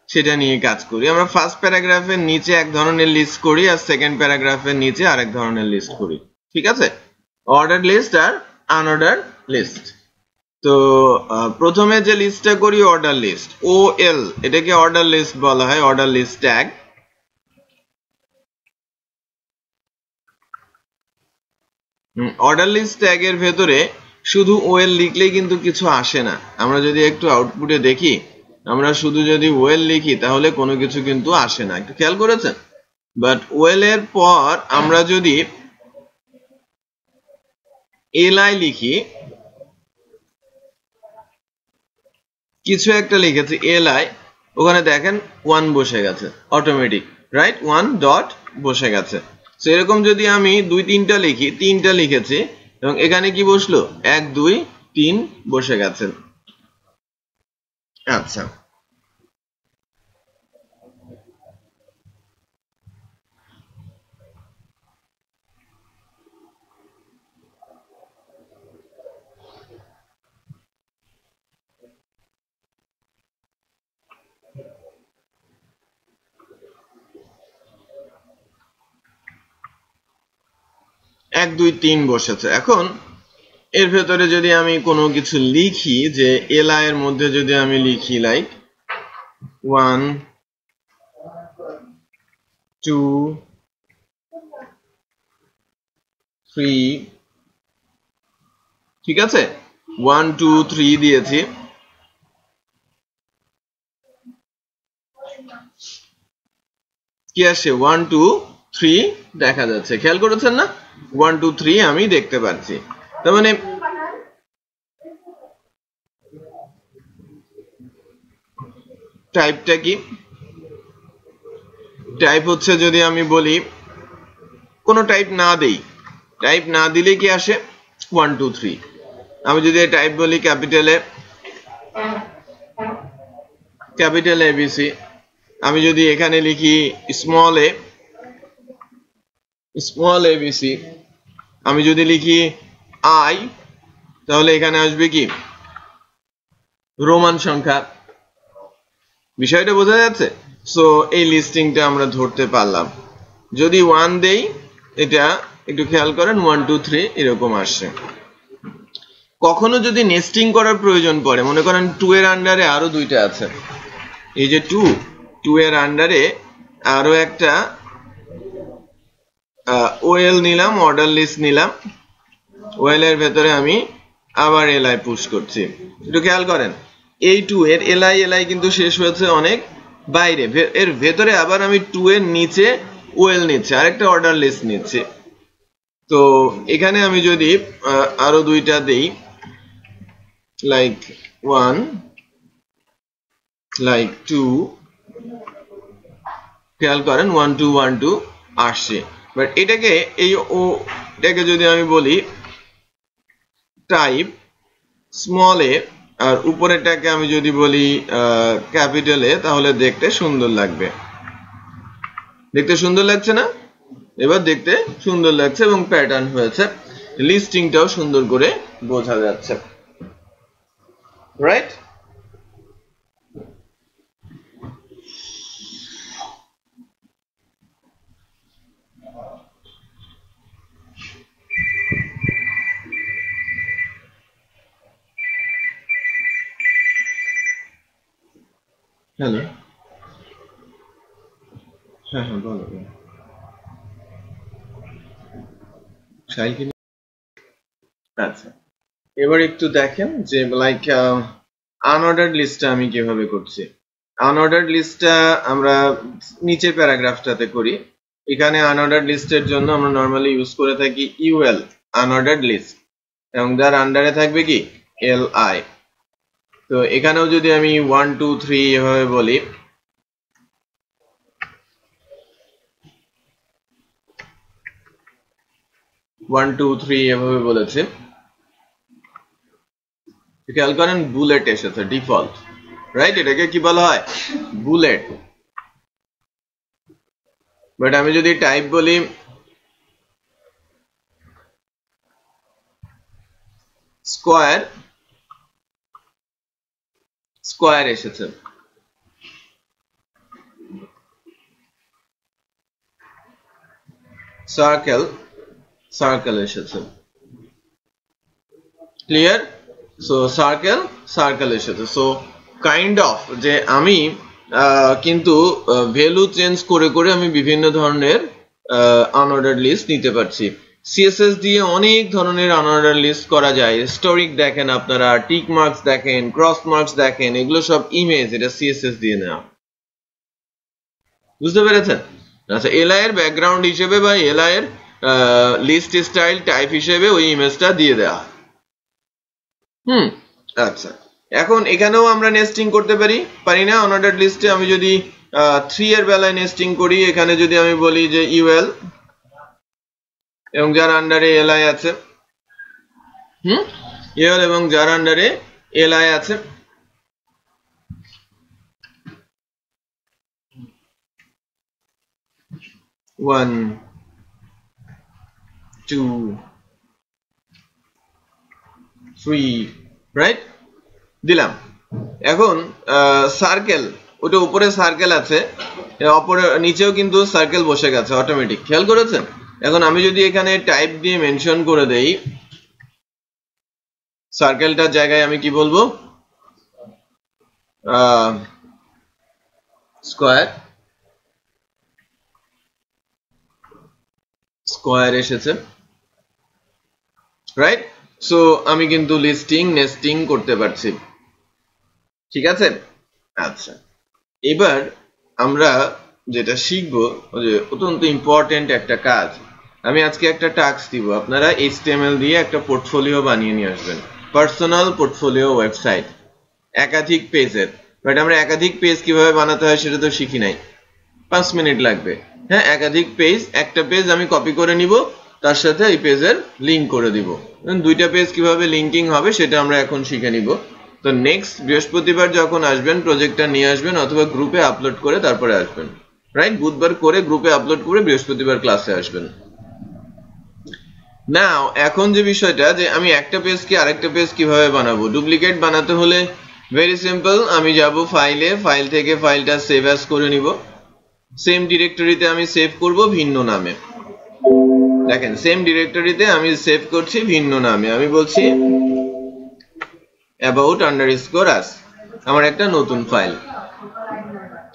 সেটা নিয়ে কাজ করি। আমরা ফার্স্ট প্যারাগ্রাফের নিচে এক ধরনের লিস্ট করি, আর সেকেন্ড প্যারাগ্রাফের নিচে আরেক ধরনের লিস্ট করি, ঠিক আছে? অর্ডার লিস্ট আর আনঅর্ডার লিস্ট। তো প্রথমে যে লিস্টটা করি অর্ডার লিস্ট, OL, এটাকে অর্ডার লিস্ট বলা হয়, order list tag. Order list ট্যাগের ভেতরে শুধু OL লিখলেই কিন্তু কিছু আসে না। আমরা যদি একটু আউটপুটে দেখি, আমরা শুধু যদি ওয়েল লিখি তাহলে কোনো কিছু কিন্তু আসে না, একটু খেয়াল করেছেন। বাট ওয়েল এর পর আমরা যদি এলআই লিখি, কিছু একটা লিখেছি এলআই, ওখানে দেখেন 1 বসে গেছে অটোমেটিক, রাইট? 1 ডট বসে গেছে। সো এরকম যদি আমি 2-3টা লিখি, 3টা লিখেছি এবং এখানে কি বসলো? 1 2 3 বসে গেছে। আচ্ছা, এক দুই তিন বসেছে। এখন এর ভেতরে যদি আমি কোনো কিছু লিখি, যে এলআই এর মধ্যে যদি আমি লিখি লাইক 1 2 3, ঠিক আছে? 1 2 3 দিয়েছি। কি আসে? 1 2 3 দেখা যাচ্ছে, খেয়াল করেছেন না? 1 2 3 আমি দেখতে পাচ্ছি। তার মানে টাইপটা কি? টাইপ হচ্ছে, যদি আমি বলি কোনো টাইপ না দেই, টাইপ না দিলে কি আসে? 1 2 3। আমি যদি টাইপ বলি ক্যাপিটালে, ক্যাপিটাল এবিসি, আমি যদি এখানে লিখি স্মল এবিসি, আমি যদি লিখি আই, তাহলে এখানে আসবে কি? রোমান সংখ্যা। বিষয়টা বোঝা যাচ্ছে? সো এই লিস্টিংটা আমরা ধরতে পারলাম। যদি 1 দেই, এটা একটু খেয়াল করেন 1 2 3 এরকম আসছে। কখনো যদি নেস্টিং করার প্রয়োজন পড়ে, মনে করেন 2 এর আন্ডারে আরো 2টা আছে, এই যে 2 এর আন্ডারে আরো একটা ওএল নিলাম, অর্ডার লিস্ট নিলাম, ওএল এর ভেতরে আমি আবার এলআই পুশ করছি। একটু খেয়াল করেন, এই 2 এর এলআই কিন্তু শেষ হয়েছে অনেক বাইরে, এর ভেতরে আবার আমি 2 এর নিচে ওএল নিচ্ছে, আরেকটা অর্ডার লিস্ট নিচ্ছে। তো এখানে আমি যদি আরো 2টা দেই, লাইক 1 লাইক 2, খেয়াল করেন 1 2 1 2 আসছে। বাট এটাকে এটাকে যদি আমি বলি টাইপ স্মল এ, আর উপরেরটাকে আমি যদি বলি ক্যাপিটাল এ, তাহলে দেখতে সুন্দর লাগবে। দেখতে সুন্দর লাগছে না? এবার দেখতে সুন্দর লাগছে এবং প্যাটার্ন হয়েছে, লিস্টিংটাও সুন্দর করে বোঝা যাচ্ছে, রাইট? হ্যালো, হ্যাঁ হ্যাঁ বলো। আচ্ছা, এবার একটু দেখেন যে লাইক আনঅর্ডার্ড লিস্টটা আমি কিভাবে করছি। আনঅর্ডার্ড লিস্টটা আমরা নিচের প্যারাগ্রাফটাতে করি। এখানে আনঅর্ডার্ড লিস্টের জন্য আমরা নরমালি ইউজ করে থাকি ইউএল, আনঅর্ডার্ড লিস্ট, এবং যার আন্ডারে থাকবে কি? এলআই। তো এখানেও যদি আমি 1 2 3 এভাবে বলি, ওয়ান টু থ্রি এভাবে বলেছে, খেয়াল করেন বুলেট এসেছে ডিফল্ট, রাইট? এটাকে কি বলা হয়? বুলেট। বাট আমি যদি টাইপ বলি স্কোয়ার, স্কোয়ার এসেছে। সার্কেল, সার্কেল এসেছে। ক্লিয়ার? সো সার্কেল, সার্কেল এসেছে। সো কাইন্ড অফ যে আমি কিন্তু ভ্যালু চেঞ্জ করে করে আমি বিভিন্ন ধরনের আনঅর্ডার্ড লিস্ট নিতে পারছি। সিএসএস দিয়ে অনেক ধরনের আনঅর্ডার লিস্ট করা যায়। হিস্টোরিক দেখেন আপনারা, টিক মার্কস দেখেন, ক্রস মার্কস দেখেন, এগুলো সব ইমেজ, এটা সিএসএস দিয়ে নেওয়া। বুঝতে পেরেছেন? আচ্ছা, এলআই এর ব্যাকগ্রাউন্ড হিসেবে বা এলআই এর লিস্ট স্টাইল টাইপ হিসেবে ওই ইমেজটা দিয়ে দেওয়া। আচ্ছা, এখন এখানেও আমরা নেস্টিং করতে পারি না? অনঅর্ডার লিস্টে আমি যদি 3 এর বেলায় নেস্টিং করি, এখানে যদি আমি বলি যে ইউএল এবং যার আন্ডারে এলআই আছে, ইউএল এবং যার আন্ডারে এলআই আছে, ওয়ান 2 3, রাইট? দিলাম। এখন সার্কেল, ওটা উপরে সার্কেল আছে, অপরে নিচেও কিন্তু সার্কেল বসে গেছে অটোমেটিক, খেয়াল করেছেন? এখন আমি যদি এখানে টাইপ দিয়ে মেনশন করে দেই, সার্কেলটার জায়গায় আমি কি বলবো? স্কোয়ার এসেছে, রাইট? সো আমি কিন্তু লিস্টিং নেস্টিং করতে পারছি, ঠিক আছে? আচ্ছা, এবার আমরা যেটা শিখবো, যে অত্যন্ত ইম্পর্টেন্ট একটা কাজ, আমি আজকে একটা টাস্ক দিব, আপনারা HTML দিয়ে একটা পোর্টফোলিও বানিয়ে নিয়ে আসবেন, পার্সোনাল পোর্টফোলিও ওয়েবসাইট, একাধিক পেজের। বাট আমরা একাধিক পেজ কিভাবে বানাতে হয় সেটা তো শিখি নাই, 5 মিনিট লাগবে। হ্যাঁ, একাধিক পেজ, একটা পেজ আমি কপি করে নিব, তার সাথে এই পেজের লিঙ্ক করে দিব। দুইটা পেজ কিভাবে লিঙ্কিং হবে সেটা আমরা এখন শিখে নিব। তো নেক্সট বৃহস্পতিবার যখন আসবেন, প্রজেক্টটা নিয়ে আসবেন, অথবা গ্রুপে আপলোড করে তারপরে আসবেন, রাইট? বুধবার করে গ্রুপে আপলোড করে বৃহস্পতিবার ক্লাসে আসবেন। নাও এখন যে বিষয়টা, যে আমি একটা পেজ কি আরেকটা পেজ কিভাবে বানাবো, ডুপ্লিকেট বানাতে হলে ভেরি সিম্পল, আমি যাব ফাইলে, ফাইল থেকে ফাইলটা সেভ অ্যাজ করে নিব, সেম ডিরেক্টরিতে আমি সেভ করব ভিন্ন নামে। দেখেন, সেম ডিরেক্টরিতে আমি সেভ করছি ভিন্ন নামে, আমি বলছি about_us, আমার একটা নতুন ফাইল,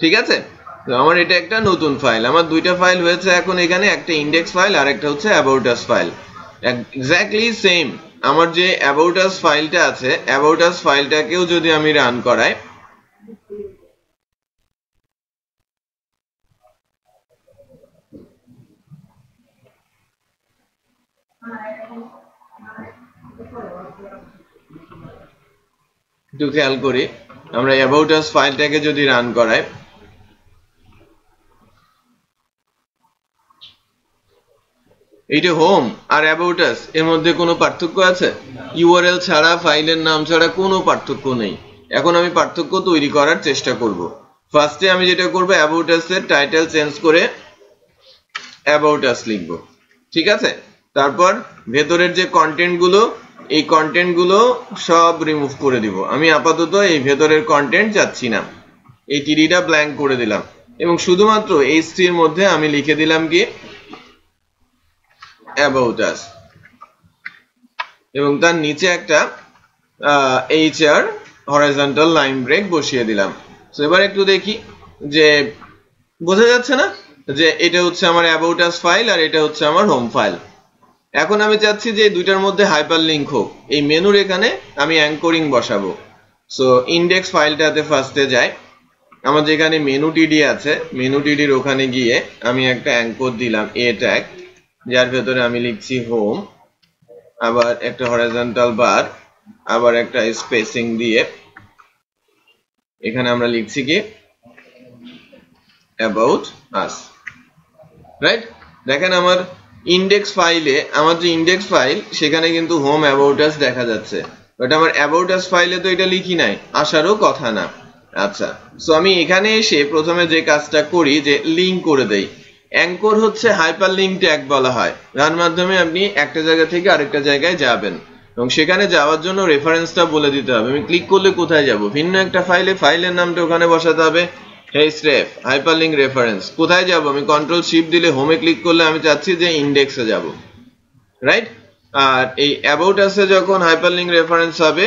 ঠিক আছে? তো আমার এটা একটা নতুন ফাইল, আমার দুইটা ফাইল হয়েছে এখন এখানে, একটা ইন্ডেক্স ফাইল আর একটা হচ্ছে about us file, exactly same. আমার যে about us ফাইলটা আছে, about us ফাইলটাকেও যদি আমি রান করাই, একটু খেয়াল করি, আমরা about us ফাইলটাকে যদি রান করাই, এইটা হোম আর about us এর মধ্যে কোনো পার্থক্য আছে? ইউআরএল ছাড়া, ফাইলের নাম ছাড়া কোনো পার্থক্য নেই। এখন আমি পার্থক্য তৈরি করার চেষ্টা করব। ফার্স্টে আমি যেটা করব, about us এর টাইটেল চেঞ্জ করে about us লিখব, ঠিক আছে? তারপর ভেতরের যে কন্টেন্ট গুলো, এই কন্টেন্ট গুলো সব রিমুভ করে দিব। আমি আপাতত এই ভেতরের কন্টেন্ট চাচ্ছি না, এই টিডিটা ব্ল্যাঙ্ক করে দিলাম, এবং শুধুমাত্র HT এর মধ্যে আমি লিখে দিলাম কি about us, এবং তার নিচে একটা HR হরাইজন্টাল লাইন ব্রেক বসিয়ে দিলাম। সো এবার একটু দেখি যে বোঝা যাচ্ছে না, যে এটা হচ্ছে আমার about us ফাইল আর এটা হচ্ছে আমার হোম ফাইল। এখন আমি চাচ্ছি যে দুইটার মধ্যে হাইপার লিঙ্ক হোক, এই মেনুর এখানে আমি অ্যাঙ্করিং বসাবো। সো ইন্ডেক্স ফাইলটাতে ফার্স্টে যাই, আমার যেখানে মেনু টিডি আছে, মেনু টিডির ওখানে গিয়ে আমি একটা অ্যাঙ্কর দিলাম এ ট্যাগ, যার ভেতরে আমি লিখছি হোম, আবার একটা হরাইজন্টাল বার, আবার একটা স্পেসিং দিয়ে এখানে আমরা লিখছি কি about us, রাইট? দেখেন আমার ইন্ডেক্স ফাইলে, আমার যে ইন্ডেক্স ফাইল সেখানে কিন্তু হোম about us দেখা যাচ্ছে, বাট আমার about us ফাইলে তো এটা লিখি নাই, আসারও কথা না। আচ্ছা, সো আমি এখানে এসে প্রথমে যে কাজটা করি, যে লিঙ্ক করে দেই। অ্যাঙ্কর হচ্ছে হাইপার লিঙ্ক ট্যাগ বলা হয়, যার মাধ্যমে আপনি একটা জায়গা থেকে আরেকটা জায়গায় যাবেন, এবং সেখানে যাওয়ার জন্য রেফারেন্সটা বলে দিতে হবে। আমি ক্লিক করলে কোথায় যাব, ভিন্ন একটা ফাইলে, ফাইলের নামটা ওখানে বসাতে হবে, href হাইপারলিংক রেফারেন্স। কোথায় যাব, আমি কন্ট্রোল শিফট দিলে হোমে ক্লিক করলে আমি চাচ্ছি যে ইন্ডেক্সে যাব, রাইট? আর এই about us এ যখন হাইপারলিংক রেফারেন্স হবে,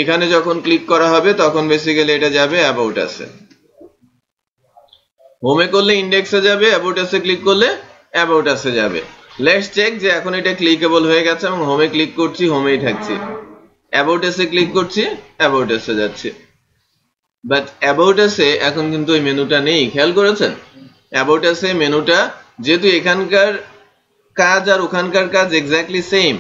এখানে যখন ক্লিক করা হবে তখন বেসিক্যালি এটা যাবে about us এ। হোমে করলে ইন্ডেক্সে যাবে, about us এ ক্লিক করলে about us এ যাবে। লেটস চেক যে এখন এটা ক্লিকেবল হয়ে গেছে এবং হোমে ক্লিক করছি, হোমেই থাকছি। অ্যাবাউট এসে ক্লিক করছি, অ্যাবাউট এসে যাচ্ছি। বাট অ্যাবাউট এসে এখন কিন্তু ওই মেনুটা নেই, খেয়াল করেছেন? অ্যাবাউট এসে মেনুটা যেহেতু এখানকার কাজ আর ওখানকার কাজ এক্স্যাক্টলি সেম,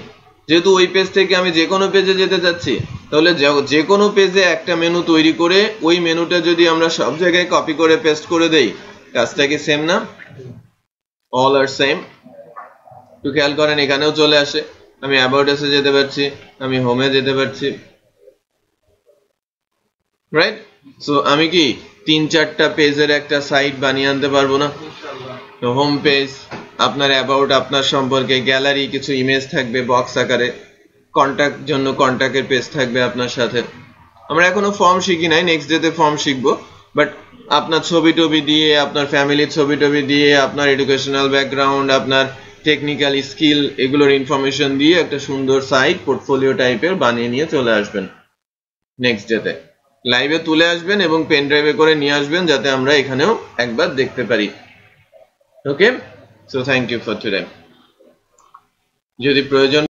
যেহেতু ওই পেজ থেকে আমি যে কোনো পেজে যেতে চাচ্ছি, তাহলে যে কোনো পেজে একটা মেনু তৈরি করে ওই মেনুটা যদি আমরা সব জায়গায় কপি করে পেস্ট করে দেই, কাজটা কি সেম না? অল আর সেম। একটু খেয়াল করেন, এখানেও চলে আসে, আমি অ্যাবাউট এসে যেতে পারছি, আমি হোমে যেতে পারছি, রাইট? সো আমি কি 3-4টা পেজের একটা সাইট বানিয়ে আনতে পারবো না? হোম পেজ, আপনার অ্যাবাউট, আপনার সম্পর্কে, গ্যালারি, কিছু ইমেজ থাকবে বক্স আকারে, কন্টাক্ট জন্য কন্টাক্টের পেজ থাকবে আপনার সাথে। আমরা এখনো ফর্ম শিখি নাই, নেক্সট ডেতে ফর্ম শিখবো। বাট আপনার ছবি টবি দিয়ে, আপনার ফ্যামিলির ছবি টবি দিয়ে, আপনার এডুকেশনাল ব্যাকগ্রাউন্ড, আপনার টেকনিক্যাল স্কিল, এগুলোর ইনফরমেশন দিয়ে একটা সুন্দর সাইট পোর্টফোলিও টাইপের বানিয়ে নিয়ে চলে আসবেন নেক্সট ডেতে। লাইভে তুলে আসবেন এবং পেন ড্রাইভে করে নিয়ে আসবেন, যাতে আমরা এখানেও একবার দেখতে পারি। Okay, so thank you for today. যদি প্রয়োজন